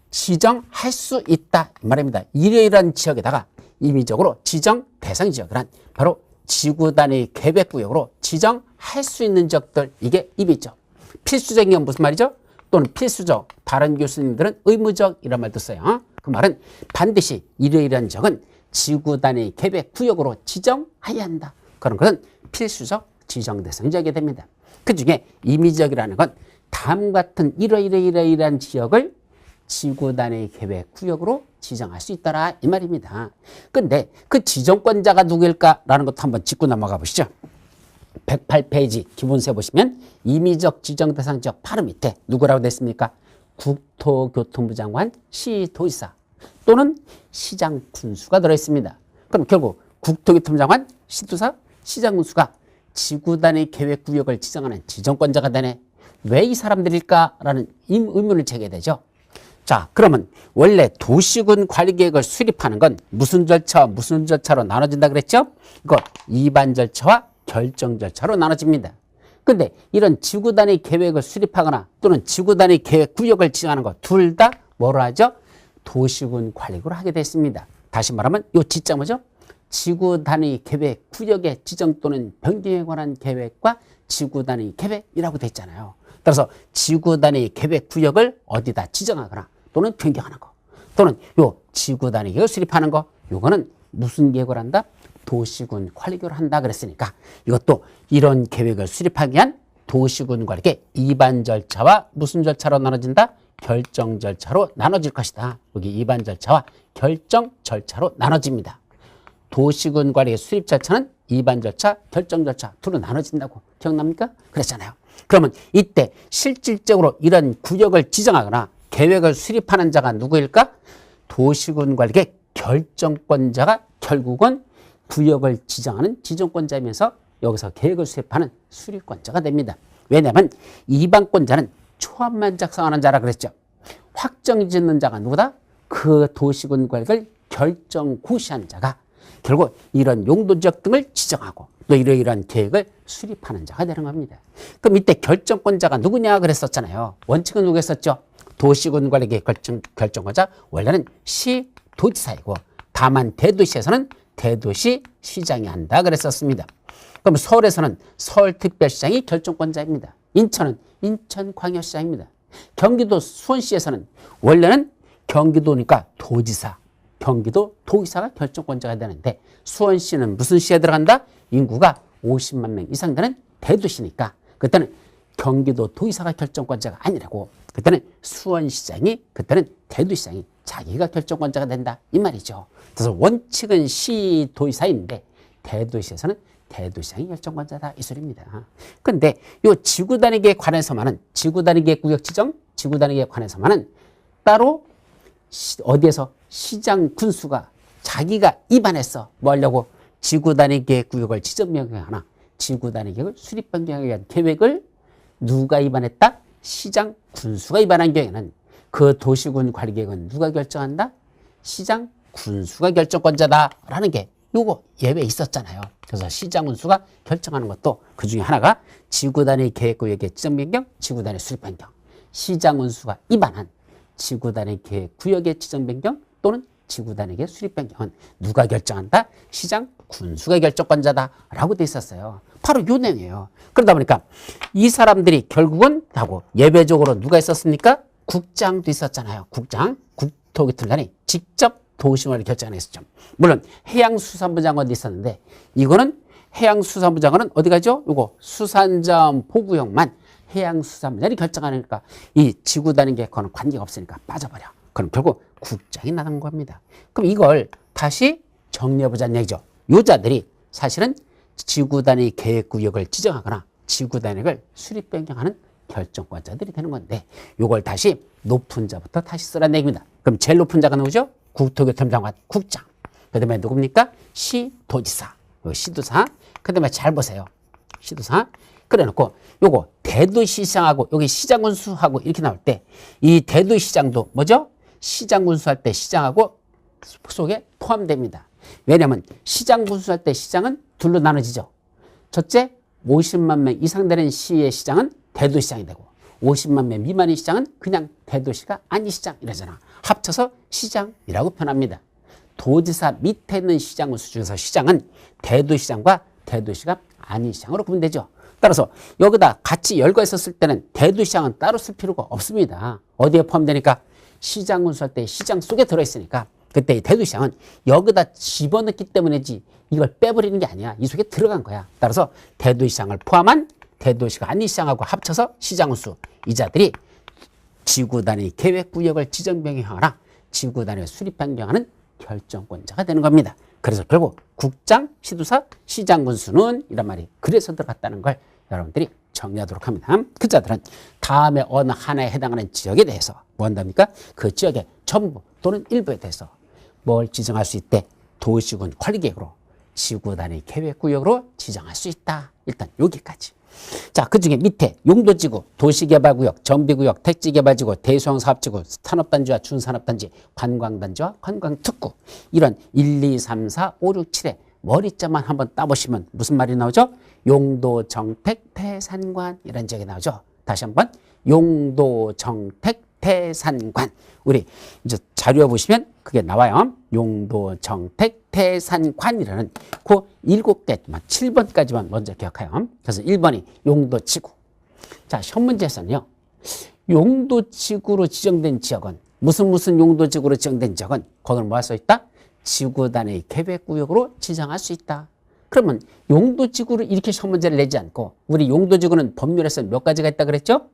지정할 수 있다 이 말입니다. 이러이러한 지역에다가 임의적으로 지정 대상 지역이란 바로 지구 단위 계획 구역으로 지정할 수 있는 지역들, 이게 임의적. 필수적인 건 무슨 말이죠? 또는 필수적, 다른 교수님들은 의무적 이런 말도 써요. 그 말은 반드시 이러이러한 지역은 지구 단위 계획 구역으로 지정해야 한다. 그런 것은 필수적 지정 대상 지역이 됩니다. 그 중에 임의적이라는 건 다음과 같은 이러이러한 지역을 지구 단위 계획 구역으로 지정할 수 있다라 이 말입니다. 근데 그 지정권자가 누구일까라는 것도 한번 짚고 넘어가 보시죠. 108페이지 기본세 보시면 임의적 지정 대상 지역 바로 밑에 누구라고 됐습니까? 국토교통부 장관, 시도지사 또는 시장 군수가 들어있습니다. 그럼 결국 국토교통부 장관, 시도사, 시장 군수가 지구 단위 계획 구역을 지정하는 지정권자가 되네. 왜 이 사람들일까라는 의문을 제기되죠. 자, 그러면 원래 도시군 관리계획을 수립하는 건 무슨 절차로 나눠진다 그랬죠? 이거 입안 절차와 결정 절차로 나눠집니다. 근데 이런 지구 단위 계획을 수립하거나 또는 지구 단위 계획 구역을 지정하는 거 둘 다 뭐라 하죠? 도시군 관리구로 하게 됐습니다. 다시 말하면 요 지자 뭐죠? 지구 단위 계획 구역의 지정 또는 변경에 관한 계획과 지구 단위 계획이라고 돼 있잖아요. 따라서 지구 단위 계획 구역을 어디다 지정하거나 또는 변경하는 거 또는 요 지구 단위 계획을 수립하는 거 요거는 무슨 계획을 한다? 도시군 관리계획을 한다 그랬으니까 이것도 이런 계획을 수립하기 위한 도시군 관리계획 입안 절차와 무슨 절차로 나눠진다? 결정 절차로 나눠질 것이다. 여기 입안 절차와 결정 절차로 나눠집니다. 도시군 관리계획 수립 절차는 입안 절차, 결정 절차 둘로 나눠진다고 기억납니까? 그랬잖아요. 그러면 이때 실질적으로 이런 구역을 지정하거나 계획을 수립하는 자가 누구일까? 도시군 관리계획 결정권자가 결국은 구역을 지정하는 지정권자이면서 여기서 계획을 수립하는 수립권자가 됩니다. 왜냐하면 이반권자는 초안만 작성하는 자라 그랬죠. 확정 짓는 자가 누구다? 그 도시군 관리를 결정 고시한 자가 결국 이런 용도지역 등을 지정하고 또 이러이러한 계획을 수립하는 자가 되는 겁니다. 그럼 이때 결정권자가 누구냐 그랬었잖아요. 원칙은 누구였었죠? 도시군 관리계획 결정권자 원래는 시도지사이고 다만 대도시에서는 대도시 시장이 한다 그랬었습니다. 그럼 서울에서는 서울특별시장이 결정권자입니다. 인천은 인천광역시장입니다. 경기도 수원시에서는 원래는 경기도니까 도지사, 경기도 도의사가 결정권자가 되는데 수원시는 무슨 시에 들어간다? 인구가 50만 명 이상 되는 대도시니까 그때는 경기도 도의사가 결정권자가 아니라고 그때는 수원시장이 그때는 대도시장이 자기가 결정권자가 된다 이 말이죠. 그래서 원칙은 시도의사인데 대도시에서는 대도시장이 결정권자다 이 소리입니다. 근데 요 지구단위계에 관해서만은 지구단위계 구역 지정, 지구단위계에 관해서만은 따로 어디에서 시장 군수가 자기가 입안해서 뭐 하려고 지구단위계 구역을 지정 변경하나 지구단위계획을 수립 변경하기 위한 계획을 누가 입안했다? 시장 군수가 입안한 경우에는 그 도시군 관리계획은 누가 결정한다? 시장 군수가 결정권자다라는 게 요거 예외 있었잖아요. 그래서 시장 군수가 결정하는 것도 그 중에 하나가 지구단위 계획구역의 지정 변경, 지구단위 수립 변경. 시장 군수가 입안한 지구단위 계획 구역의 지정 변경 또는 지구단위 계획 수립 변경은 누가 결정한다? 시장 군수가 결정권자다라고 돼 있었어요. 바로 요 내용이에요. 그러다 보니까 이 사람들이 결국은 하고 예외적으로 누가 있었습니까? 국장도 있었잖아요. 국장, 국토교통부장이 직접 도시군을 결정했었죠. 물론 해양수산부 장관도 있었는데 이거는 해양수산부장관은 어디 가죠? 요거 수산자원 보구역만 해양수산부장이 결정하니까 이 지구 단위 계획과는 관계가 없으니까 빠져버려. 그럼 결국 국장이 나간 겁니다. 그럼 이걸 다시 정리해보자는 얘기죠. 요자들이 사실은 지구 단위 계획구역을 지정하거나 지구 단위를 수립 변경하는 결정권자들이 되는 건데 요걸 다시 높은 자부터 다시 쓰라는 얘기입니다. 그럼 제일 높은 자가 누구죠? 국토교통장관 국장. 그 다음에 누굽니까? 시도지사. 시도사. 그 다음에 잘 보세요. 시도사. 그래 놓고 요거 대도시장하고 여기 시장군수하고 이렇게 나올 때 이 대도시장도 뭐죠? 시장군수 할 때 시장하고 속에 포함됩니다. 왜냐하면 시장군수 할 때 시장은 둘로 나눠지죠. 첫째 50만 명 이상 되는 시의 시장은 대도시장이 되고 50만 명 미만의 시장은 그냥 대도시가 아닌 시장 이러잖아. 합쳐서 시장이라고 표현합니다. 도지사 밑에 있는 시장군수 중에서 시장은 대도시장과 대도시가 아닌 시장으로 구분되죠. 따라서 여기다 같이 열거했었을 때는 대도시장은 따로 쓸 필요가 없습니다. 어디에 포함되니까 시장군수 할 때 시장 속에 들어있으니까 그때 이 대도시장은 여기다 집어넣기 때문이지 이걸 빼버리는 게 아니야. 이 속에 들어간 거야. 따라서 대도시장을 포함한 대도시가 아닌 시장하고 합쳐서 시장군수 이 자들이 지구 단위 계획구역을 지정 변경하거나 지구 단위 수립 변경하는 결정권자가 되는 겁니다. 그래서 결국 국장, 시도사, 시장군수는 이란 말이 그래서 들어갔다는 걸 여러분들이 정리하도록 합니다. 그 자들은 다음에 어느 하나에 해당하는 지역에 대해서 뭐 한답니까? 그 지역의 전부 또는 일부에 대해서 뭘 지정할 수 있대? 도시군 관리계획으로 지구 단위 계획구역으로 지정할 수 있다. 일단 여기까지. 자, 그 중에 밑에 용도지구, 도시개발구역, 정비구역, 택지개발지구, 대수항사업지구, 산업단지와 준산업단지, 관광단지와 관광특구 이런 1, 2, 3, 4, 5, 6, 7에 머리자만 한번 따보시면 무슨 말이 나오죠? 용도, 정택, 태산관 이런 지역이 나오죠. 다시 한번 용도, 정택, 태산관 우리 이제 자료에 보시면 그게 나와요. 용도, 정택, 태산관이라는 그 7개만 7번까지만 먼저 기억해요. 그래서 1번이 용도지구. 자, 시험 문제에서는요. 용도지구로 지정된 지역은 무슨 용도지구로 지정된 지역은 거기는 뭐 할 수 있다? 지구 단위 계획구역으로 지정할 수 있다. 그러면 용도지구를 이렇게 시험 문제를 내지 않고 우리 용도지구는 법률에서 몇 가지가 있다 그랬죠?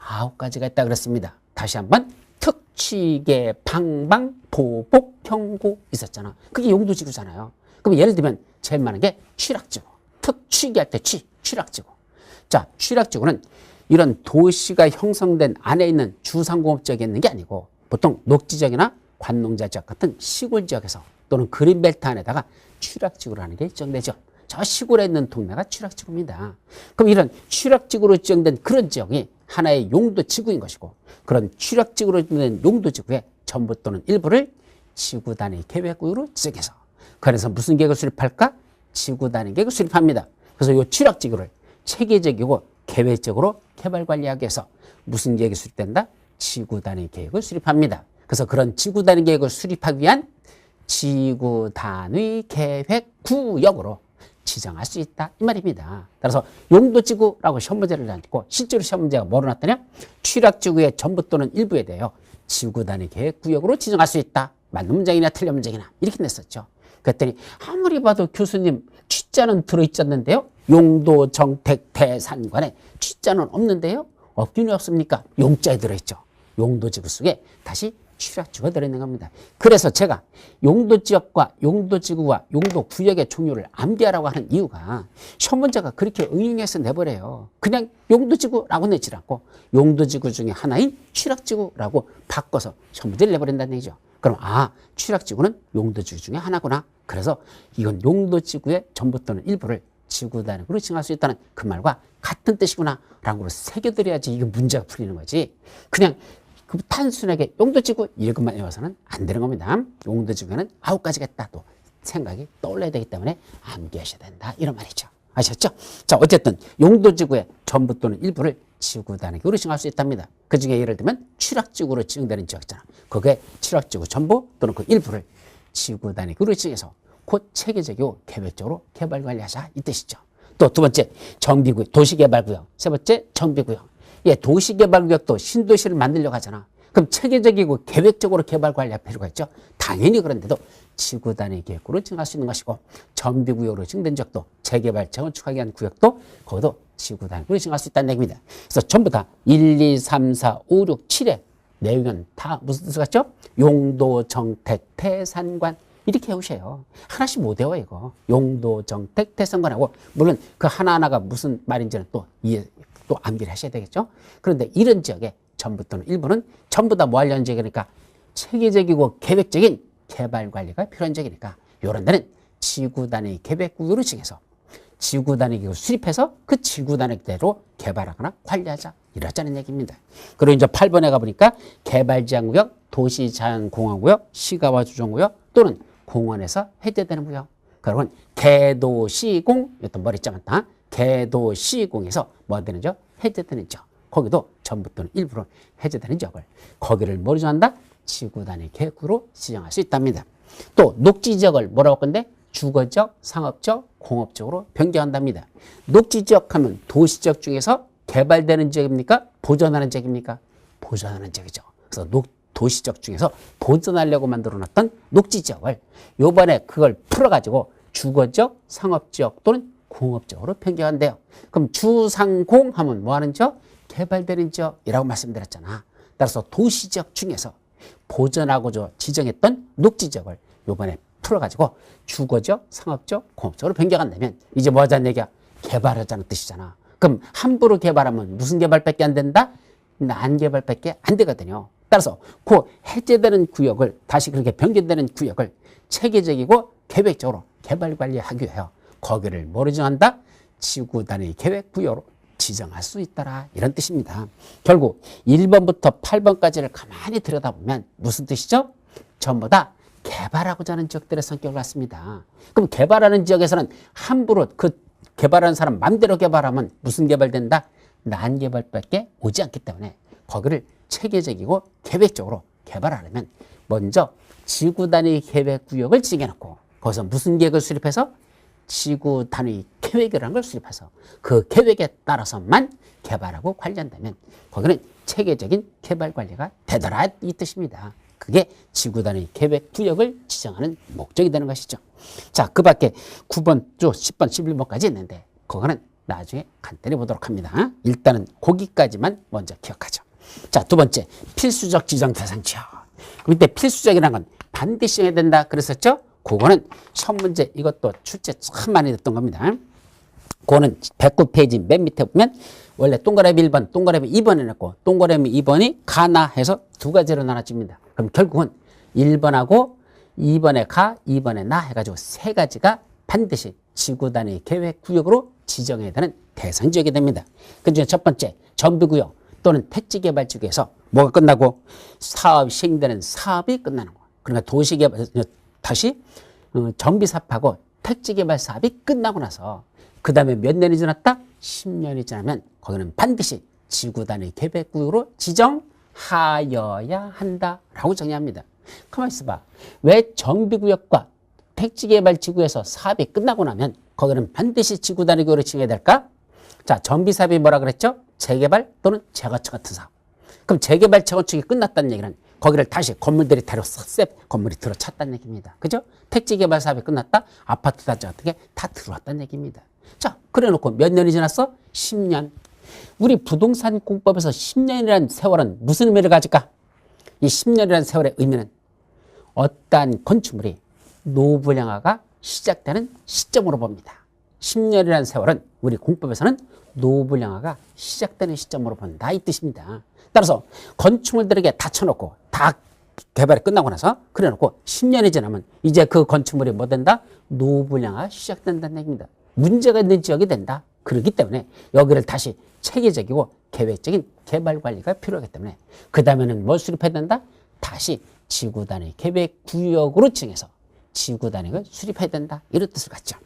9가지가 있다 그랬습니다. 다시 한번 특취계, 방방, 보복, 경고 있었잖아. 그게 용도지구잖아요. 그럼 예를 들면 제일 많은 게 취락지구. 특취계 할 때 취락지구. 자, 취락지구는 이런 도시가 형성된 안에 있는 주상공업 지역에 있는 게 아니고 보통 녹지지역이나 관농자 지역 같은 시골 지역에서 또는 그린벨트 안에다가 취락지구라는 게 지정되죠. 저 시골에 있는 동네가 취락지구입니다. 그럼 이런 취락지구로 지정된 그런 지역이 하나의 용도지구인 것이고 그런 취락지구로 지정된 용도지구의 전부 또는 일부를 지구 단위 계획구역으로 지정해서 그래서 무슨 계획을 수립할까? 지구 단위 계획을 수립합니다. 그래서 이 취락지구를 체계적이고 계획적으로 개발 관리하기 위해서 무슨 계획이 수립된다? 지구 단위 계획을 수립합니다. 그래서 그런 지구 단위 계획을 수립하기 위한 지구 단위 계획 구역으로 지정할 수 있다 이 말입니다. 따라서 용도지구라고 시험 문제를 냈고 실제로 시험 문제가 뭐로 나왔더냐? 취락지구의 전부 또는 일부에 대하여 지구 단위 계획 구역으로 지정할 수 있다. 맞는 문장이나 틀린 문장이나 이렇게 냈었죠. 그랬더니 아무리 봐도 교수님 취자는 들어있지 않는데요. 용도, 정택, 태산관에 취자는 없는데요. 없긴 왜 없습니까? 용자에 들어있죠. 용도지구 속에 다시 취락지구가 들어있는 겁니다. 그래서 제가 용도지역과 용도지구와 용도구역의 종류를 암기하라고 하는 이유가 시험 문제가 그렇게 응용해서 내버려요. 그냥 용도지구라고 내지 않고 용도지구 중에 하나인 취락지구라고 바꿔서 시험 문제를 내버린다는 얘기죠. 그럼 취락지구는 용도지구 중에 하나구나. 그래서 이건 용도지구의 전부 또는 일부를 지구 단위로 지정할 수 있다는 그 말과 같은 뜻이구나 라는 걸 새겨드려야지 이게 문제가 풀리는 거지. 그냥 그 단순하게 용도지구 이것만 외워서는 안 되는 겁니다. 용도지구에는 9가지가 있다. 또 생각이 떠올라야 되기 때문에 암기하셔야 된다. 이런 말이죠. 아셨죠? 자, 어쨌든 용도지구의 전부 또는 일부를 지구 단위로 지정할 수 있답니다. 그 중에 예를 들면 취락지구로 지정되는 지역 있잖아. 그게 취락지구 전부 또는 그 일부를 지구 단위로 지정해서 곧 체계적이고 계획적으로 개발 관리하자 이 뜻이죠. 또 두 번째 정비구역, 도시개발구역. 세 번째 정비구역. 예, 도시개발구역도 신도시를 만들려고 하잖아. 그럼 체계적이고 계획적으로 개발 관리할 필요가 있죠. 당연히 그런데도 지구 단위 계획으로 증가할 수 있는 것이고 정비구역으로 증된 지역도 재개발, 재건축하기 위한 구역도 거기도 지구 단위로 증가할 수 있다는 얘기입니다. 그래서 전부 다 1, 2, 3, 4, 5, 6, 7의 내용은 다 무슨 뜻을 갖죠? 용도, 정택, 태산관 이렇게 해오셔요. 하나씩 못 외워 이거. 용도, 정택, 태산관하고 물론 그 하나하나가 무슨 말인지는 또 이해, 또 암기를 하셔야 되겠죠. 그런데 이런 지역에 전부 또는 일부는 전부 다 뭐 하려는 지역이니까 체계적이고 계획적인 개발 관리가 필요한 지역이니까 이런 데는 지구 단위 계획구역으로 정해서 지구 단위 계획을 수립해서 그 지구 단위대로 개발하거나 관리하자 이러자는 얘기입니다. 그리고 이제 8번에 가보니까 개발제한구역, 도시자연공원구역, 시가와 주정구역 또는 공원에서 해제되는 구역. 그러면 개도시공, 이것도 머리자 많다. 개도시공에서 뭐 되는죠? 해제되는 지역. 거기도 전부 또는 일부로 해제되는 지역을 거기를 뭐로 정한다? 지구 단위 계획으로 지정할 수 있답니다. 또 녹지 지역을 뭐라고 할 건데? 주거지역, 상업지역, 공업지역으로 변경한답니다. 녹지 지역 하면 도시 지역 중에서 개발되는 지역입니까? 보존하는 지역입니까? 보존하는 지역이죠. 그래서 도시 지역 중에서 보존하려고 만들어놨던 녹지 지역을 요번에 그걸 풀어가지고 주거지역, 상업지역 또는 공업지역으로 변경한대요. 그럼 주상공 하면 뭐 하는 지역? 개발되는 지역이라고 말씀드렸잖아. 따라서 도시 지역 중에서 보존하고 지정했던 녹지 지역을 요번에 풀어가지고 주거지역, 상업지역, 공업지역으로 변경한다면 이제 뭐 하자는 얘기야? 개발하자는 뜻이잖아. 그럼 함부로 개발하면 무슨 개발밖에 안 된다? 난개발밖에 안 되거든요. 따라서 그 해제되는 구역을 다시 그렇게 변경되는 구역을 체계적이고 계획적으로 개발 관리하기 위하여 거기를 뭐로 정한다? 지구 단위 계획 구역으로 지정할 수 있다라 이런 뜻입니다. 결국 1번부터 8번까지를 가만히 들여다보면 무슨 뜻이죠? 전부 다 개발하고자 하는 지역들의 성격을 갖습니다. 그럼 개발하는 지역에서는 함부로 그 개발하는 사람 맘대로 개발하면 무슨 개발된다? 난개발밖에 오지 않기 때문에 거기를 체계적이고 계획적으로 개발하려면 먼저 지구 단위 계획 구역을 지정해놓고 거기서 무슨 계획을 수립해서 지구 단위 계획이라는 걸 수립해서 그 계획에 따라서만 개발하고 관리한다면 거기는 체계적인 개발 관리가 되더라 이 뜻입니다. 그게 지구 단위 계획 구역을 지정하는 목적이 되는 것이죠. 자, 그 밖에 9번, 10번, 11번까지 있는데 그거는 나중에 간단히 보도록 합니다. 일단은 거기까지만 먼저 기억하죠. 자, 두 번째, 필수적 지정 대상 지역. 그때 필수적이라는 건 반드시 해야 된다 그랬었죠? 그거는 시험 문제 이것도 출제 참 많이 됐던 겁니다. 그거는 109페이지 맨 밑에 보면 원래 동그라미 1번, 동그라미 2번 해놨고 동그라미 2번이 가나 해서 두 가지로 나눠집니다. 그럼 결국은 1번하고 2번에 가, 2번에 나 해가지고 세 가지가 반드시 지구 단위 계획 구역으로 지정해야 되는 대상 지역이 됩니다. 그 중에 첫 번째, 정비구역 또는 택지개발지구에서 뭐가 끝나고 사업이 시행되는 사업이 끝나는 거. 그러니까 도시개발, 다시 정비사업하고 택지개발 사업이 끝나고 나서 그 다음에 몇 년이 지났다? 10년이 지나면 거기는 반드시 지구 단위 계획 구역으로 지정하여야 한다라고 정의합니다. 가만히 있어봐. 왜 정비구역과 택지개발지구에서 사업이 끝나고 나면 거기는 반드시 지구 단위 구역으로 지정해야 될까? 자, 정비사업이 뭐라 그랬죠? 재개발 또는 재건축 같은 사업. 그럼 재개발, 재건축이 끝났다는 얘기는 거기를 다시 건물들이 건물이 들어찼다는 얘기입니다. 그죠? 택지개발 사업이 끝났다? 아파트 단지 어떻게 다 들어왔다는 얘기입니다. 자, 그래 놓고 몇 년이 지났어? 10년. 우리 부동산 공법에서 10년이라는 세월은 무슨 의미를 가질까? 이 10년이라는 세월의 의미는 어떠한 건축물이 노후불량화가 시작되는 시점으로 봅니다. 10년이라는 세월은 우리 공법에서는 노후불량화가 시작되는 시점으로 본다 이 뜻입니다. 따라서 건축물들에게 다 쳐놓고 다 개발이 끝나고 나서 그래 놓고 10년이 지나면 이제 그 건축물이 뭐 된다? 노후불량화가 시작된다는 얘기입니다. 문제가 있는 지역이 된다. 그렇기 때문에 여기를 다시 체계적이고 계획적인 개발 관리가 필요하기 때문에 그 다음에는 뭘 수립해야 된다? 다시 지구 단위 계획 구역으로 정해서 지구 단위를 수립해야 된다. 이런 뜻을 갖죠.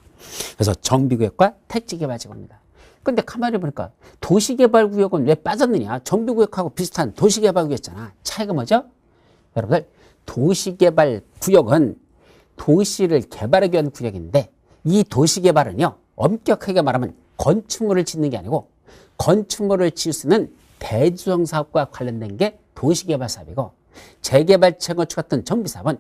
그래서 정비구역과 택지개발지구입니다. 근데 가만히 보니까 도시개발구역은 왜 빠졌느냐? 정비구역하고 비슷한 도시개발구역이었잖아. 차이가 뭐죠? 여러분들, 도시개발구역은 도시를 개발하기 위한 구역인데 이 도시개발은요, 엄격하게 말하면 건축물을 짓는 게 아니고 건축물을 지을 수 있는 대주정사업과 관련된 게 도시개발사업이고 재개발청 건축 같은 정비사업은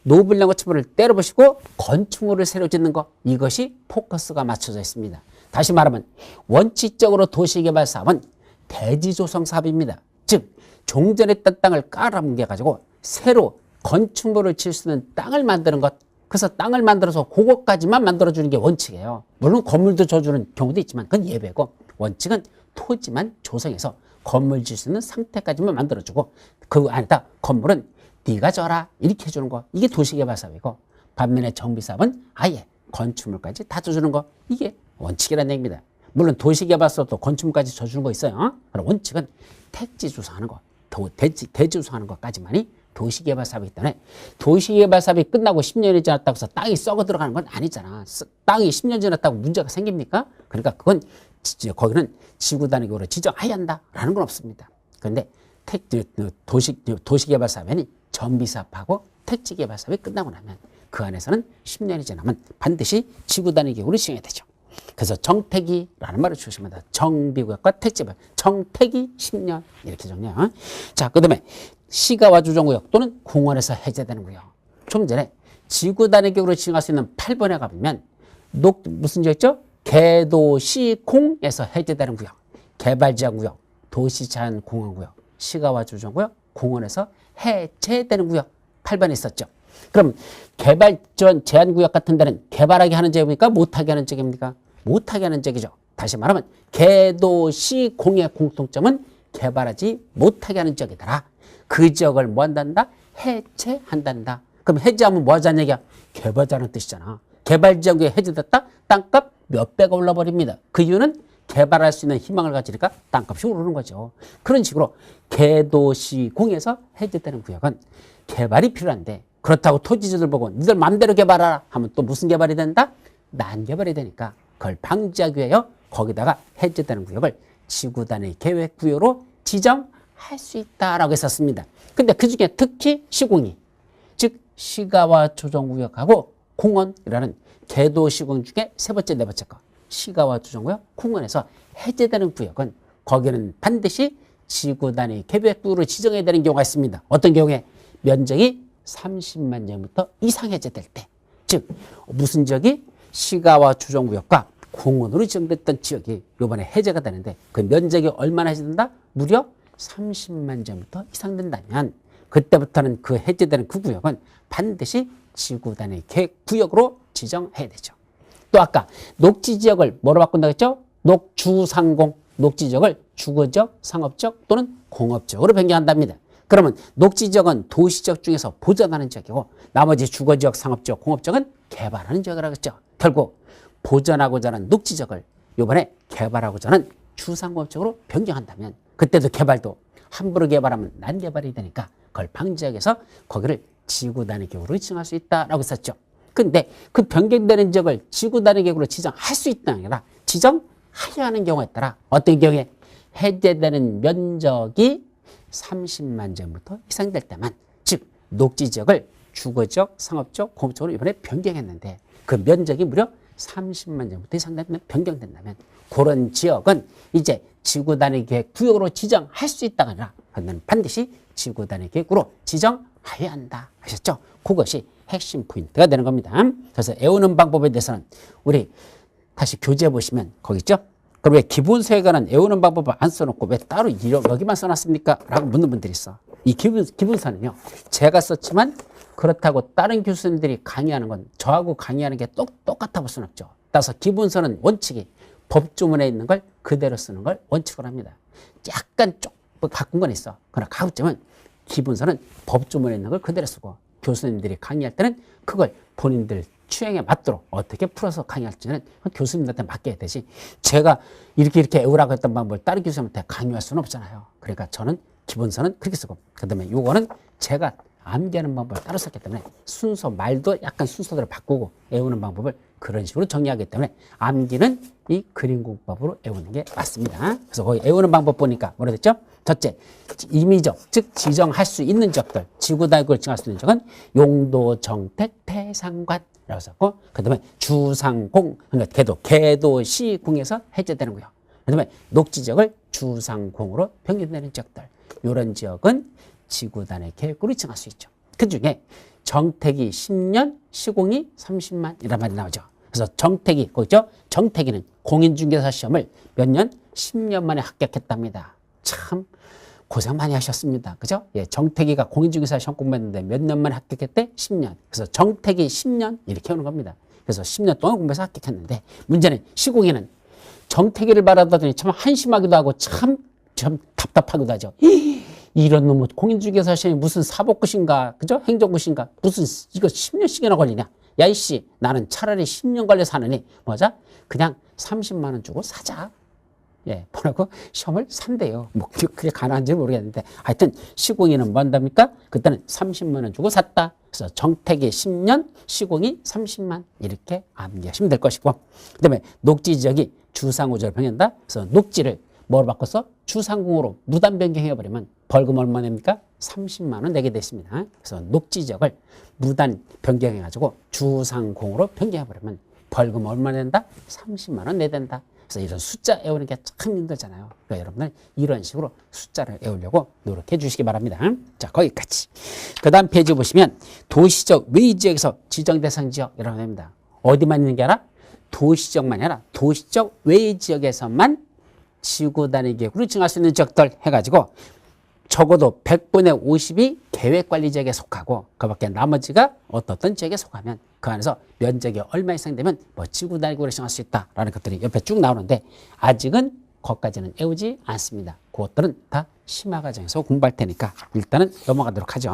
노블랑 건축물을 때려부시고 건축물을 새로 짓는 것, 이것이 포커스가 맞춰져 있습니다. 다시 말하면 원칙적으로 도시개발사업은 대지조성 사업입니다. 즉 종전에 있던 땅을 깔아뭉개가지고 새로 건축물을 지을 수 있는 땅을 만드는 것, 그래서 땅을 만들어서 그것까지만 만들어주는 게 원칙이에요. 물론 건물도 줘주는 경우도 있지만 그건 예외고, 원칙은 토지만 조성해서 건물 지을 수 있는 상태까지만 만들어주고 그 안에다 건물은 네가 져라 이렇게 해주는 거, 이게 도시개발사업이고, 반면에 정비사업은 아예 건축물까지 다 줘주는 거, 이게 원칙이라는 얘기입니다. 물론 도시개발사업도 건축물까지 줘주는 거 있어요. 그럼 원칙은 택지 조성하는 거, 대지 조성하는 것까지만이 도시개발사업이기 때문에, 도시개발사업이 끝나고 10년이 지났다고 해서 땅이 썩어 들어가는 건 아니잖아. 땅이 10년 지났다고 문제가 생깁니까? 그러니까 그건 거기는 지구단위적으로 지정해야 한다라는 건 없습니다. 그런데 도시개발사업에는 정비사업하고 택지개발사업이 끝나고 나면 그 안에서는 10년이 지나면 반드시 지구단위적으로 지정해야 되죠. 그래서 정택이라는 말을 주시면 됩니다. 정비구역과 택지구역, 정택이 10년 이렇게 정리해요. 자, 그 다음에 시가와 주정구역 또는 공원에서 해제되는 구역. 좀 전에 지구단위적으로 지정할 수 있는 8번에 가보면 무슨 지역이죠? 개도시공에서 해제되는 구역, 개발제한구역, 도시제한공원구역, 시가와 주정구역, 공원에서 해제되는 구역 8번에 있었죠. 그럼 개발 제한구역 같은 데는 개발하게 하는 지역입니까? 못하게 하는 지역입니까? 못하게 하는 지역이죠. 다시 말하면 개도시공의 공통점은 개발하지 못하게 하는 지역이더라. 그 지역을 뭐 한단다? 해체한단다. 그럼 해제하면 뭐 하자는 얘기야? 개발자는 뜻이잖아. 개발지역에 해제됐다? 땅값 몇 배가 올라버립니다. 그 이유는 개발할 수 있는 희망을 가지니까 땅값이 오르는 거죠. 그런 식으로 개도시공에서 해제되는 구역은 개발이 필요한데, 그렇다고 토지주들 보고 니들 맘대로 개발하라 하면 또 무슨 개발이 된다? 난개발이 되니까 그걸 방지하기 위하여 거기다가 해제되는 구역을 지구단위 계획구역으로 지정할 수 있다라고 했었습니다. 근데 그 중에 특히 시공이, 즉 시가와 조정구역하고 공원이라는 개도시공 중에 세 번째, 네 번째 거, 시가와 조정구역, 공원에서 해제되는 구역은 거기는 반드시 지구단위 계획구역으로 지정해야 되는 경우가 있습니다. 어떤 경우에? 면적이 30만 제곱미터 이상 해제될 때, 즉 무슨 지역이 시가와 주정구역과 공원으로 지정됐던 지역이 이번에 해제가 되는데 그 면적이 얼마나 해제된다? 무려 30만 제곱미터 이상 된다면 그때부터는 그 해제되는 그 구역은 반드시 지구단위 계획구역으로 지정해야 되죠. 또 아까 녹지지역을 뭐로 바꾼다고 했죠? 녹주상공, 녹지지역을 주거지역, 상업지역 또는 공업지역으로 변경한답니다. 그러면 녹지지역은 도시지역 중에서 보전하는 지역이고 나머지 주거지역, 상업지역, 공업지역은 개발하는 지역이라고 했죠. 결국 보전하고자 하는 녹지지역을 이번에 개발하고자 하는 주상공업지역으로 변경한다면 그때도 개발도 함부로 개발하면 난개발이 되니까 그걸 방지하기 위해서 거기를 지구단위 계획으로 지정할 수 있다라고 했었죠. 근데 그 변경되는 지역을 지구단위 계획으로 지정할 수 있다는 게 아니라 지정하려 하는 경우가 있더라. 어떤 경우에? 해제되는 면적이 30만 제곱미터 이상 될 때만, 즉 녹지지역을 주거지역, 상업지역, 공업지역으로 이번에 변경했는데 그 면적이 무려 30만 제곱미터 이상 되면 변경된다면 그런 지역은 이제 지구단위 계획 구역으로 지정할 수 있다가 아니라 그러면 반드시 지구단위 계획으로 지정해야 한다 하셨죠? 그것이 핵심 포인트가 되는 겁니다. 그래서 애우는 방법에 대해서는 우리 다시 교재 보시면 거기 있죠? 그럼 왜 기본서에 관한 애우는 방법을 안 써놓고 왜 따로 여기만 써놨습니까? 라고 묻는 분들이 있어. 이 기본서는요, 제가 썼지만 그렇다고 다른 교수님들이 강의하는 건 저하고 강의하는 게 똑같아 볼 수는 없죠. 따라서 기본서는 원칙이 법조문에 있는 걸 그대로 쓰는 걸 원칙으로 합니다. 약간 조금 바꾼 건 있어. 그러나 가급적이면 기본서는 법조문에 있는 걸 그대로 쓰고 교수님들이 강의할 때는 그걸 본인들 취향에 맞도록 어떻게 풀어서 강의할지는 교수님들한테 맡겨야 되지, 제가 이렇게 애우라고 했던 방법을 다른 교수님한테 강요할 수는 없잖아요. 그러니까 저는 기본서는 그렇게 쓰고, 그 다음에 요거는 제가 암기하는 방법을 따로 썼기 때문에 순서, 말도 약간 순서대로 바꾸고 애우는 방법을 그런 식으로 정리하기 때문에 암기는 이 그림 공법으로 애우는 게 맞습니다. 그래서 거기 애우는 방법 보니까 뭐라 됐죠? 첫째, 임의적, 즉 지정할 수 있는 지역들, 지구단위를 지정할 수 있는 지역은 용도, 정택, 태상관이라고 썼고, 그 다음에 주상공, 그러니까 개도시공에서 해제되는 거예요. 그 다음에 녹지지역을 주상공으로 변경되는 지역들, 이런 지역은 지구 단위 계획구로 칭할 수 있죠. 그 중에 정택이 10년, 시공이 30만 이란 말이 나오죠. 그래서 정택이, 거기죠? 정택이는 공인중개사 시험을 몇 년? 10년 만에 합격했답니다. 참 고생 많이 하셨습니다. 그죠? 예, 정택이가 공인중개사 시험 공부했는데 몇 년 만에 합격했대? 10년. 그래서 정택이 10년 이렇게 오는 겁니다. 그래서 10년 동안 공부해서 합격했는데 문제는 시공에는 정택이를 말하더니 참 한심하기도 하고 참 답답하기도 하죠. 이런 놈은 공인중개사 시험이 무슨 사법고시인가, 그죠? 행정고시인가, 무슨 이거 10년씩이나 걸리냐? 야, 이씨, 나는 차라리 10년 걸려 사느니, 뭐자? 그냥 30만 원 주고 사자. 예, 뭐라고? 시험을 산대요. 뭐, 그게 가능한지 모르겠는데. 하여튼, 시공이는 뭐 한답니까? 그때는 30만 원 주고 샀다. 그래서 정택이 10년, 시공이 30만. 이렇게 암기하시면 될 것이고. 그 다음에 녹지 지역이 주상우절 변경한다. 그래서 녹지를 뭐로 바꿔서 주상공으로 무단 변경해버리면 벌금 얼마 냅니까? 30만 원 내게 됐습니다. 그래서 녹지 지역을 무단 변경해가지고 주상공으로 변경해버리면 벌금 얼마 낸다? 30만 원 내야 된다. 그래서 이런 숫자 외우는 게 참 힘들잖아요. 그러니까 여러분들 이런 식으로 숫자를 외우려고 노력해 주시기 바랍니다. 자, 거기까지. 그 다음 페이지 보시면 도시적 외지역에서 지정 대상 지역이라고 합니다. 어디만 있는 게 아니라 도시적만이 아니라 도시적 외지역에서만 지구 단위 계획으로 칭할 수 있는 지역들 해가지고 적어도 100분의 50이 계획관리지역에 속하고 그밖에 나머지가 어떤 지역에 속하면 그 안에서 면적이 얼마 이상 되면 뭐 지구 단위 계획으로 칭할 수 있다라는 것들이 옆에 쭉 나오는데 아직은 거기까지는 외우지 않습니다. 그것들은 다 심화 과정에서 공부할 테니까 일단은 넘어가도록 하죠.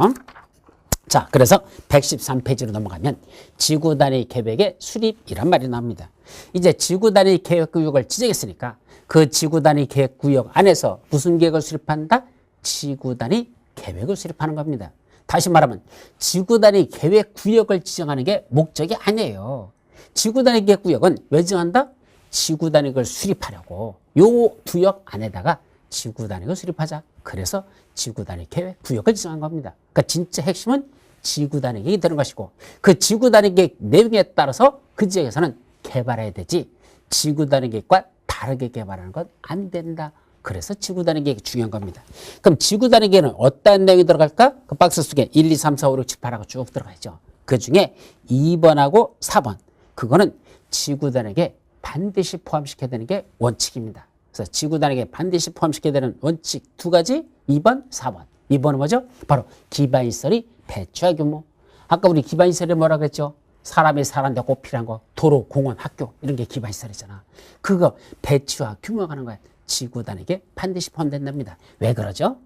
자, 그래서 113페이지로 넘어가면 지구 단위 계획의 수립이란 말이 나옵니다. 이제 지구 단위 계획 구역을 지정했으니까 그 지구 단위 계획 구역 안에서 무슨 계획을 수립한다? 지구 단위 계획을 수립하는 겁니다. 다시 말하면 지구 단위 계획 구역을 지정하는 게 목적이 아니에요. 지구 단위 계획 구역은 왜 지정한다? 지구 단위를 수립하려고 요 구역 안에다가 지구 단위를 수립하자. 그래서 지구 단위 계획 구역을 지정한 겁니다. 그러니까 진짜 핵심은 지구 단위 계획이 되는 것이고 그 지구 단위 계획 내용에 따라서 그 지역에서는 개발해야 되지 지구 단위 계획과 다르게 개발하는 건 안 된다. 그래서 지구 단위 계획이 중요한 겁니다. 그럼 지구 단위 계획은 어떤 내용이 들어갈까? 그 박스 속에 1, 2, 3, 4, 5, 6, 7, 8하고 쭉 들어가 있죠. 그 중에 2번하고 4번 그거는 지구 단위 계획 반드시 포함시켜야 되는 게 원칙입니다. 그래서 지구 단위 계획 반드시 포함시켜야 되는 원칙 두 가지 2번, 4번. 2번은 뭐죠? 바로 기반시설이 배치와 규모. 아까 우리 기반시설이 뭐라 그랬죠? 사람이 사는데 꼭 필요한 거 도로, 공원, 학교 이런 게 기반시설이잖아. 그거 배치와 규모가 하는 거야. 지구 단위에 반드시 포함된답니다. 왜 그러죠?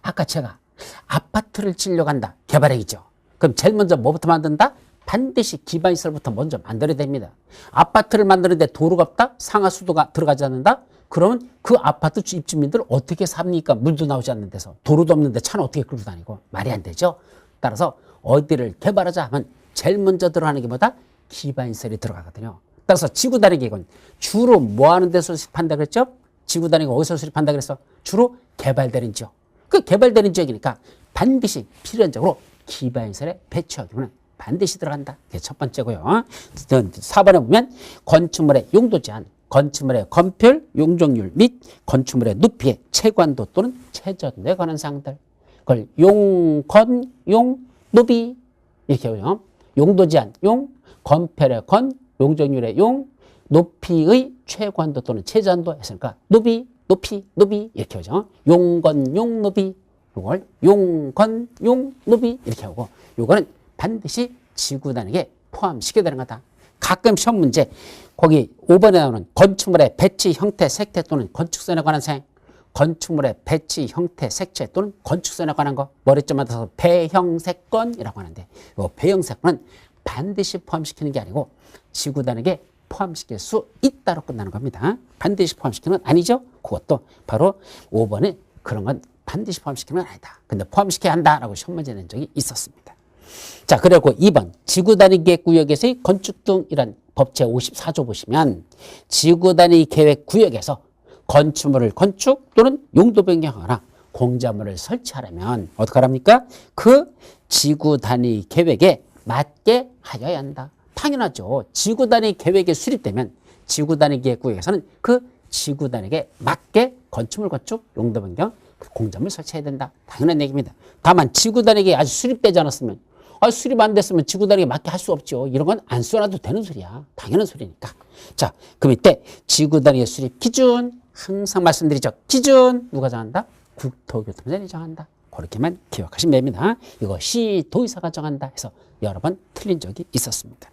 아까 제가 아파트를 지으려고 한다. 개발행위죠. 그럼 제일 먼저 뭐부터 만든다? 반드시 기반시설부터 먼저 만들어야 됩니다. 아파트를 만드는데 도로가 없다? 상하수도가 들어가지 않는다? 그러면 그 아파트 입주민들 어떻게 삽니까? 물도 나오지 않는 데서. 도로도 없는데 차는 어떻게 끌고 다니고. 말이 안 되죠. 따라서 어디를 개발하자 하면 제일 먼저 들어가는 게 뭐다? 기반시설이 들어가거든요. 따라서 지구 단위 계획은 주로 뭐 하는 데서 수립한다 그랬죠? 지구 단위가 어디서 수립한다 그랬어? 주로 개발되는 지역. 그 개발되는 지역이니까 반드시 필연적으로 기반시설의 배치하기는 반드시 들어간다. 그게 첫 번째고요. 4번에 보면 건축물의 용도 제한, 건축물의 건폐율, 용적률 및 건축물의 높이의 채관도 또는 최저도에 관한 사항들. 그걸 용, 건, 용, 높이 이렇게 하고요. 용도 제한, 용, 건폐율의 건, 용적률의 용, 높이의 최관도 또는 최저한도 했으니까 높이, 높이, 높이 이렇게 하죠. 용건, 용, 높이. 이걸 용건, 용, 높이 이렇게 하고 요거는 반드시 지구 단위에 포함시켜야 되는 거다. 가끔 시험 문제 거기 5번에 나오는 건축물의 배치, 형태, 색채 또는 건축선에 관한 사항 건축물의 배치, 형태, 색채 또는 건축선에 관한 거 머리점마다 배형색건이라고 하는데 이 배형색건은 반드시 포함시키는 게 아니고 지구 단위에 포함시킬 수 있다로 끝나는 겁니다. 반드시 포함시키는 건 아니죠. 그것도 바로 5번에 그런 건 반드시 포함시키는 건 아니다. 근데 포함시켜야 한다라고 시험 문제 낸 적이 있었습니다. 자, 그리고 2번 지구 단위 계획 구역에서의 건축 등이란 법 제54조 보시면 지구 단위 계획 구역에서 건축물을 건축 또는 용도 변경하거나 공작물을 설치하려면 어떻게 하랍니까? 그 지구 단위 계획에 맞게 하여야 한다. 당연하죠. 지구 단위 계획에 수립되면 지구 단위 계획 구역에서는 그 지구 단위에 맞게 건축물 건축, 용도 변경 공점을 설치해야 된다. 당연한 얘기입니다. 다만 지구단위계 아직 수립되지 않았으면 수립 안 됐으면 지구단위계 맞게 할 수 없죠. 이런 건 안 써놔도 되는 소리야. 당연한 소리니까. 자, 그 밑에 지구단위계 수립 기준 항상 말씀드리죠. 기준 누가 정한다? 국토교통부장이 정한다. 그렇게만 기억하시면 됩니다. 이거 시도의사가 정한다 해서 여러 번 틀린 적이 있었습니다.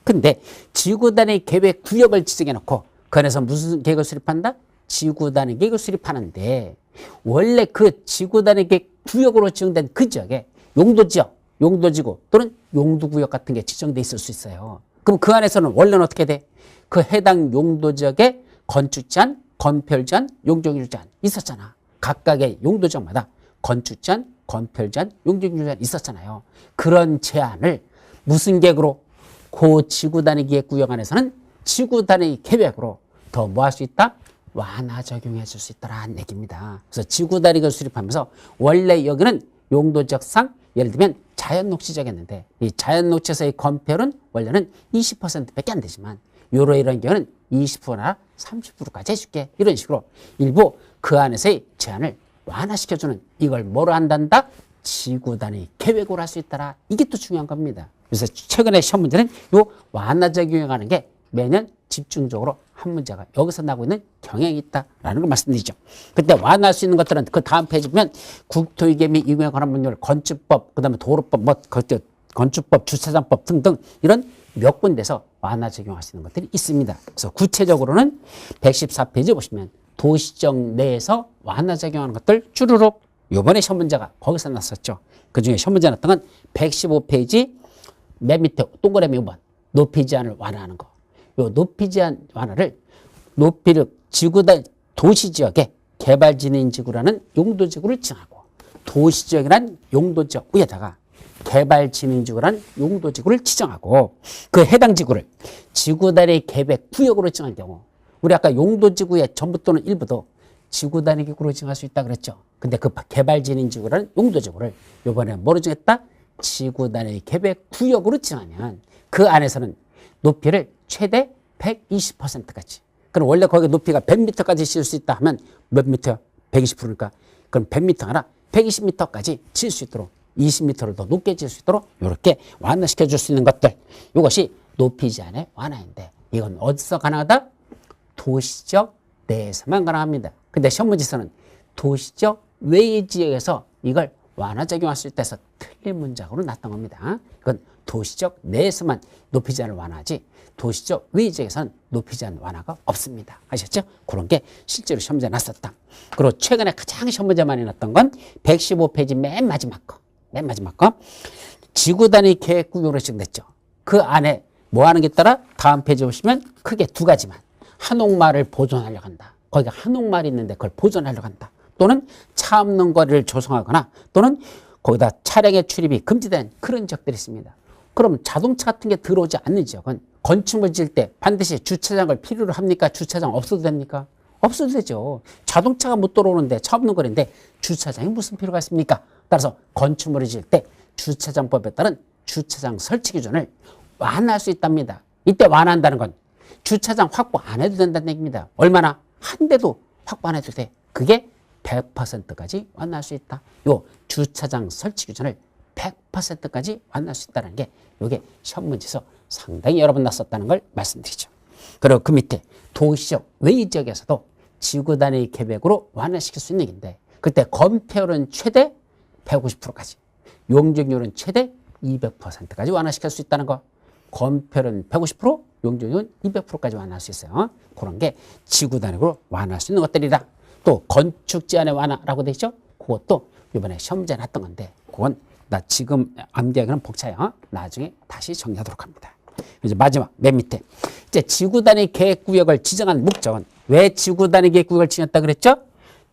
근데 지구단위 계획 구역을 지정해 놓고 그 안에서 무슨 계획을 수립한다? 지구단위 계획을 수립하는데 원래 그 지구단위 계획 구역으로 지정된 그 지역에 용도지역, 용도지구 또는 용도구역 같은 게 지정돼 있을 수 있어요. 그럼 그 안에서는 원래는 어떻게 돼? 그 해당 용도지역에 건축제한, 건폐율제한, 용적률제한 있었잖아. 각각의 용도지역마다 건축제한, 건폐율제한, 용적률제한 있었잖아요. 그런 제한을 무슨 계획으로? 그 지구단위 계획 구역 안에서는 지구단위 계획으로 더 뭐 할 수 있다? 완화 적용해 줄 수 있다라는 얘기입니다. 그래서 지구단위를 수립하면서 원래 여기는 용도지역상 예를 들면 자연녹지지역이었는데 이 자연녹지에서의 건폐율은 원래는 20%밖에 안 되지만 이런 경우는 20%나 30%까지 해줄게. 이런 식으로 일부 그 안에서의 제한을 완화시켜주는 이걸 뭐로 한단다? 지구단위 계획으로 할 수 있다라. 이게 또 중요한 겁니다. 그래서 최근에 시험 문제는 요 완화 적용하는 게 매년 집중적으로 한 문제가 여기서 나오고 있는 경향이 있다라는 걸 말씀드리죠. 그때 완화할 수 있는 것들은 그 다음 페이지 보면 국토위계 및 이구에 관한 법률, 건축법, 그다음에 도로법, 건축법, 주차장법 등등 이런 몇 군데서 완화 적용할 수 있는 것들이 있습니다. 그래서 구체적으로는 114페이지 보시면 도시적 내에서 완화 적용하는 것들 쭈루룩 요번에 시험 문제가 거기서 났었죠. 그중에 시험 문제 났던 건 115페이지 맨 밑에 동그라미 5번 높이 제한을 완화하는 거. 요 높이 제한 완화를 높이를 지구단 도시지역에 개발진행지구라는 용도지구를 지정하고 도시지역이란 용도지역 위에다가 개발진행지구라는 용도지구를 지정하고 그 해당 지구를 지구단위 계획 구역으로 지정할 경우 우리 아까 용도지구의 전부 또는 일부도 지구단위 기구로 지정할 수 있다 그랬죠. 근데 그 개발진행지구라는 용도지구를 이번에 뭐로 정했다? 지구단위 계획 구역으로 지정하면 그 안에서는 높이를 최대 120%까지. 그럼 원래 거기 높이가 100m까지 칠 수 있다 하면 몇 미터야? 120%니까. 그럼 100m 하나 120m까지 칠 수 있도록 20m를 더 높게 칠 수 있도록 이렇게 완화시켜 줄 수 있는 것들. 이것이 높이 제한의 완화인데 이건 어디서 가능하다? 도시적 내에서만 가능합니다. 근데 시험 문제에서는 도시적 외의 지역에서 이걸 완화 적용할 수 있다 해서 틀린 문장으로 났던 겁니다. 이건 도시적 내에서만 높이 제한을 완화하지 도시적 외의 지역에서는 높이 제한 완화가 없습니다. 아셨죠? 그런 게 실제로 시험 문제 났었다. 그리고 최근에 가장 시험 문제 많이 났던 건 115페이지 맨 마지막 거. 맨 마지막 거. 지구단위 계획구역으로 지정됐죠. 그 안에 뭐 하는 게 따라 다음 페이지 보시면 크게 두 가지만. 한옥마을을 보존하려고 한다. 거기가 한옥마을이 있는데 그걸 보존하려고 한다. 또는 차 없는 거리를 조성하거나 또는 거기다 차량의 출입이 금지된 그런 지역들이 있습니다. 그럼 자동차 같은 게 들어오지 않는 지역은 건축물 지을 때 반드시 주차장을 필요로 합니까? 주차장 없어도 됩니까? 없어도 되죠. 자동차가 못 들어오는데 차 없는 거리인데 주차장이 무슨 필요가 있습니까? 따라서 건축물을 지을 때 주차장법에 따른 주차장 설치 기준을 완화할 수 있답니다. 이때 완화한다는 건 주차장 확보 안 해도 된다는 얘기입니다. 얼마나? 한 대도 확보 안 해도 돼. 그게 100%까지 완화할 수 있다. 요 주차장 설치 기준을 100%까지 완화할 수 있다는 게 이게 시험 문제에서 상당히 여러 번 났었다는 걸 말씀드리죠. 그리고 그 밑에 도시적 외의 지역에서도 지구단위 계획으로 완화시킬 수 있는 얘기인데 그때 건폐율은 최대 150%까지 용적률은 최대 200%까지 완화시킬 수 있다는 거. 건폐율은 150%, 용적률은 200%까지 완화할 수 있어요. 그런 게 지구단위로 완화할 수 있는 것들이다. 또 건축 제한의 완화라고 돼 있죠. 그것도 이번에 시험 문제 났던 건데 그건 나 지금 암기하기는 벅차요. 나중에 다시 정리하도록 합니다. 이제 마지막 맨 밑에 이제 지구단위 계획구역을 지정한 목적은 왜 지구단위 계획구역을 지정했다 그랬죠?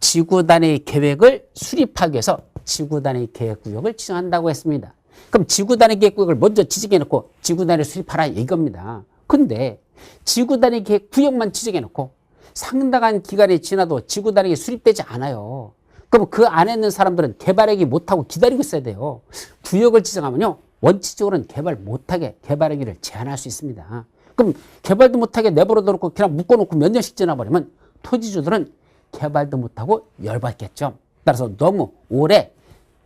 지구단위 계획을 수립하기 위해서 지구단위 계획구역을 지정한다고 했습니다. 그럼 지구단위 계획구역을 먼저 지정해놓고 지구단위를 수립하라 이겁니다. 근데 지구단위 계획구역만 지정해놓고 상당한 기간이 지나도 지구단위가 수립되지 않아요. 그럼 그 안에 있는 사람들은 개발하기 못하고 기다리고 있어야 돼요. 구역을 지정하면요. 원칙적으로는 개발 못하게 개발하기를 제한할 수 있습니다. 그럼 개발도 못하게 내버려 놓고 그냥 묶어놓고 몇 년씩 지나버리면 토지주들은 개발도 못하고 열받겠죠. 따라서 너무 오래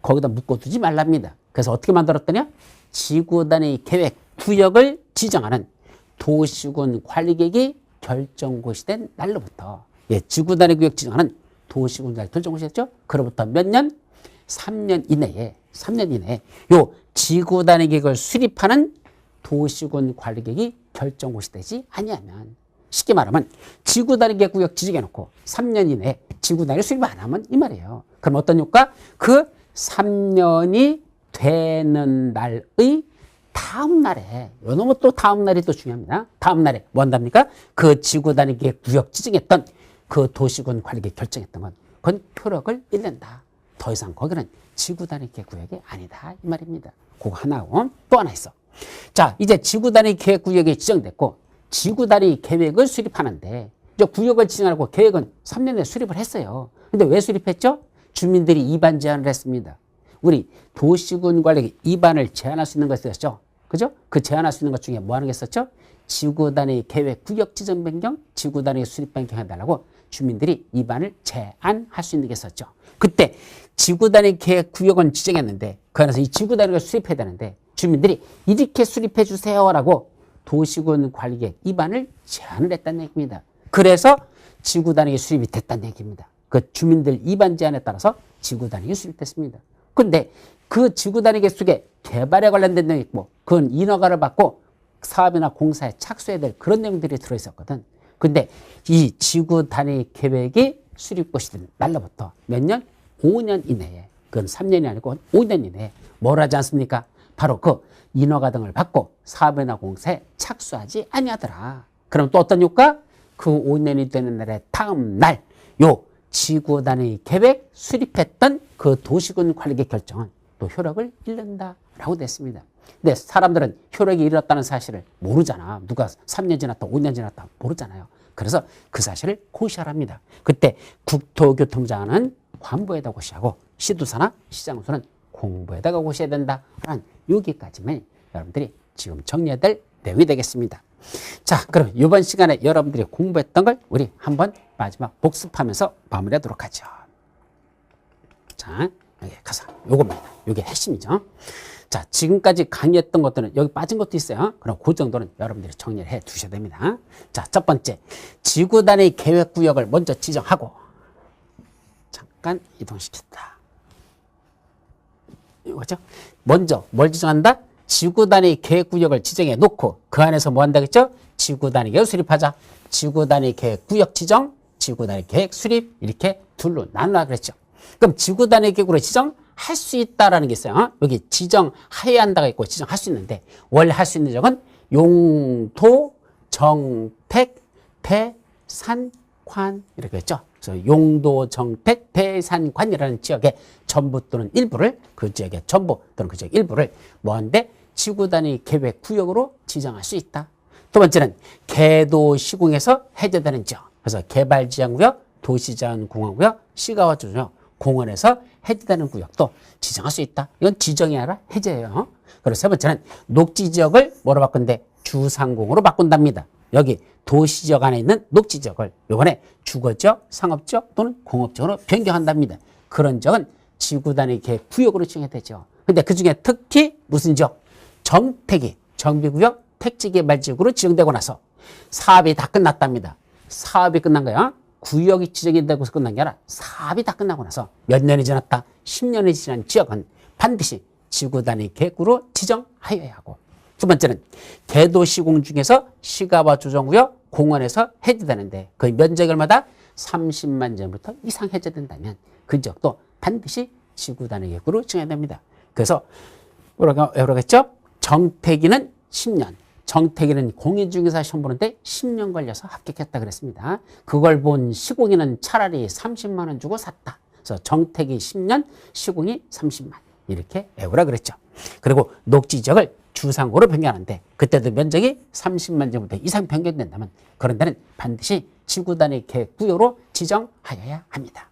거기다 묶어두지 말랍니다. 그래서 어떻게 만들었더냐? 지구 단위 계획 구역을 지정하는 도시군 관리계획이 결정고시 된 날로부터, 예, 지구 단위 구역 지정하는 도시군 관리 결정고시 됐죠? 그로부터 몇 년? 3년 이내에 요 지구 단위 계획을 수립하는 도시군 관리계획이 결정고시 되지 아니하면, 쉽게 말하면 지구 단위 계획 구역 지정해 놓고 3년 이내에 지구 단위 수립 안 하면 이 말이에요. 그럼 어떤 효과? 그 3년이 되는 날의 다음 날에, 요놈은 또 다음 날이 또 중요합니다. 다음 날에 뭐 한답니까? 그 지구 단위 계획 구역 지정했던 그 도시군 관리계획 결정했던 건 그건 효력을 잃는다. 더 이상 거기는 지구 단위 계획 구역이 아니다 이 말입니다. 그거 하나고 또 하나 있어. 자, 이제 지구 단위 계획 구역이 지정됐고 지구 단위 계획을 수립하는데, 이제 구역을 지정하고 계획은 3년 내에 수립을 했어요. 근데 왜 수립했죠? 주민들이 이반 제한을 했습니다. 우리 도시군 관리 이반을 제한할 수 있는 거 있었죠. 그죠? 그 제한할 수 있는 것 중에 뭐 하는 게 있었죠? 지구 단위 계획 구역 지정 변경, 지구 단위 수립 변경 해달라고 주민들이 이반을 제한할 수 있는 게 있었죠. 그때 지구 단위 계획 구역은 지정했는데 그 안에서 이 지구 단위를 수립해야 되는데 주민들이 이렇게 수립해 주세요라고 도시군 관리계획 이반을 제한을 했다는 얘기입니다. 그래서 지구 단위 수립이 됐다는 얘기입니다. 그 주민들 이반 제한에 따라서 지구 단위가 수립됐습니다. 근데 그 지구 단위 계획 속에 개발에 관련된 내용이 있고 그건 인허가를 받고 사업이나 공사에 착수해야 될 그런 내용들이 들어있었거든. 근데 이 지구 단위 계획이 수립고시 된 날로부터 몇 년? 5년 이내에, 그건 3년이 아니고 5년 이내에 뭘 하지 않습니까? 바로 그 인허가 등을 받고 사업이나 공사에 착수하지 아니하더라. 그럼 또 어떤 효과? 그 5년이 되는 날의 다음 날, 요 지구 단위 계획 수립했던 그 도시군 관리계획 결정은 또 효력을 잃는다라고 됐습니다. 근데 사람들은 효력이 잃었다는 사실을 모르잖아. 누가 3년 지났다, 5년 지났다 모르잖아요. 그래서 그 사실을 고시하랍니다. 그때 국토교통부장은 관부에다 고시하고 시도사나 시장소는 공부에다가 고시해야 된다라는 여기까지만 여러분들이 지금 정리해야 될 내용이 되겠습니다. 자, 그럼 이번 시간에 여러분들이 공부했던 걸 우리 한번 마지막 복습하면서 마무리하도록 하죠. 자, 여기 가서 요것만, 요게 핵심이죠. 자, 지금까지 강의했던 것들은 여기 빠진 것도 있어요. 그럼 그 정도는 여러분들이 정리를 해 두셔야 됩니다. 자, 첫 번째, 지구 단위 계획 구역을 먼저 지정하고, 잠깐 이동시켰다. 이거죠? 먼저 뭘 지정한다? 지구 단위 계획 구역을 지정해 놓고 그 안에서 뭐 한다겠죠? 지구 단위 계획 수립하자. 지구 단위 계획 구역 지정, 지구 단위 계획 수립, 이렇게 둘로 나누라 그랬죠. 그럼 지구 단위 계획으로 지정할 수 있다라는 게 있어요. 여기 지정해야 한다가 있고 지정할 수 있는데 원래 할 수 있는 적은 용도, 정택, 배산관 이렇게 했죠. 그래서 용도, 정택, 배산관이라는 지역의 전부 또는 일부를, 그 지역의 전부 또는 그 지역 일부를 뭐한데 지구 단위 계획 구역으로 지정할 수 있다. 두 번째는 개도 시공에서 해제되는 지역. 그래서 개발지향구역, 도시자원공원구역, 시가와 조정 공원에서 해제되는 구역도 지정할 수 있다. 이건 지정이 아니라 해제예요. 그리고 세 번째는 녹지지역을 뭐로 바꾼대? 주상공으로 바꾼답니다. 여기 도시지역 안에 있는 녹지지역을 이번에 주거지역, 상업지역 또는 공업지역으로 변경한답니다. 그런 지역은 지구 단위 계획 구역으로 지정해야 되죠. 근데 그 중에 특히 무슨 지역? 정택이 정비구역, 택지개발지역으로 지정되고 나서 사업이 다 끝났답니다. 사업이 끝난 거야. 구역이 지정이 되고서 끝난 게 아니라 사업이 다 끝나고 나서 몇 년이 지났다? 10년이 지난 지역은 반드시 지구 단위 계획구로 지정하여야 하고, 두 번째는 개도시공 중에서 시가와 조정구역, 공원에서 해제되는데 그 면적이 얼마다? 30만 제곱미터 이상 해제된다면 그 지역도 반드시 지구 단위 계획구로 지정해야 됩니다. 그래서 뭐라고 했죠? 정택이는 10년. 정택이는 공인중개사 시험 보는데 10년 걸려서 합격했다 그랬습니다. 그걸 본 시공인은 차라리 30만 원 주고 샀다. 그래서 정택이 10년, 시공이 30만. 이렇게 외우라 그랬죠. 그리고 녹지지역을 주상구로 변경하는데 그때도 면적이 30만 제곱미터 이상 변경된다면 그런 데는 반드시 지구 단위 계획 구역으로 지정하여야 합니다.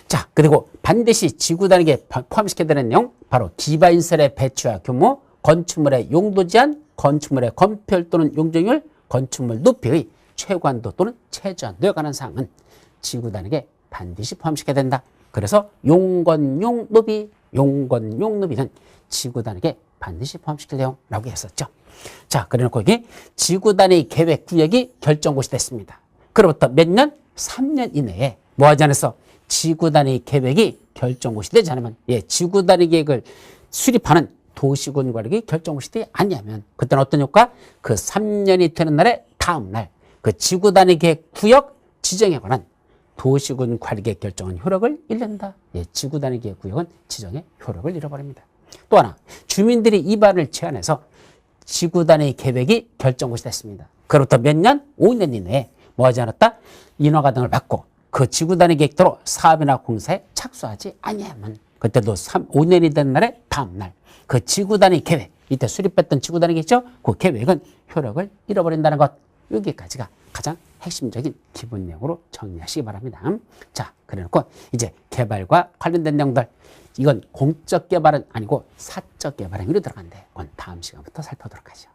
자, 그리고 반드시 지구 단위에 포함시켜야 되는 내용, 바로 기반시설의 배치와 규모, 건축물의 용도 제한, 건축물의 건폐율 또는 용적률, 건축물 높이의 최고한도 또는 최저한도에 관한 사항은 지구 단위에 반드시 포함시켜야 된다. 그래서 용건용 노비는 지구 단위에 반드시 포함시킬 내용이라고 했었죠. 자, 그래놓고 여기 지구 단위 계획 구역이 결정고시 됐습니다. 그로부터 몇 년? 3년 이내에 뭐 하지 않았어? 지구 단위 계획이 결정고시 되지 않으면, 지구 단위 계획을 수립하는 도시군 관리기 결정고시 되지 않냐면, 그때는 어떤 효과? 그 3년이 되는 날의 다음 날, 그 지구 단위 계획 구역 지정에 관한 도시군 관리계획 결정은 효력을 잃는다. 지구 단위 계획 구역은 지정의 효력을 잃어버립니다. 또 하나, 주민들이 이반을 제안해서 지구 단위 계획이 결정고시 됐습니다. 그로부터 몇 년? 5년 이내에 뭐 하지 않았다? 인허가 등을 받고 그 지구 단위 계획대로 사업이나 공사에 착수하지 아니하면, 그때도 5년이 된 날의 다음 날, 그 지구 단위 계획, 이때 수립했던 지구 단위 계획이죠? 그 계획은 효력을 잃어버린다는 것. 여기까지가 가장 핵심적인 기본 내용으로 정리하시기 바랍니다. 자, 그래놓고 이제 개발과 관련된 내용들, 이건 공적 개발은 아니고 사적 개발 행위로 들어간대. 그건 다음 시간부터 살펴보도록 하죠.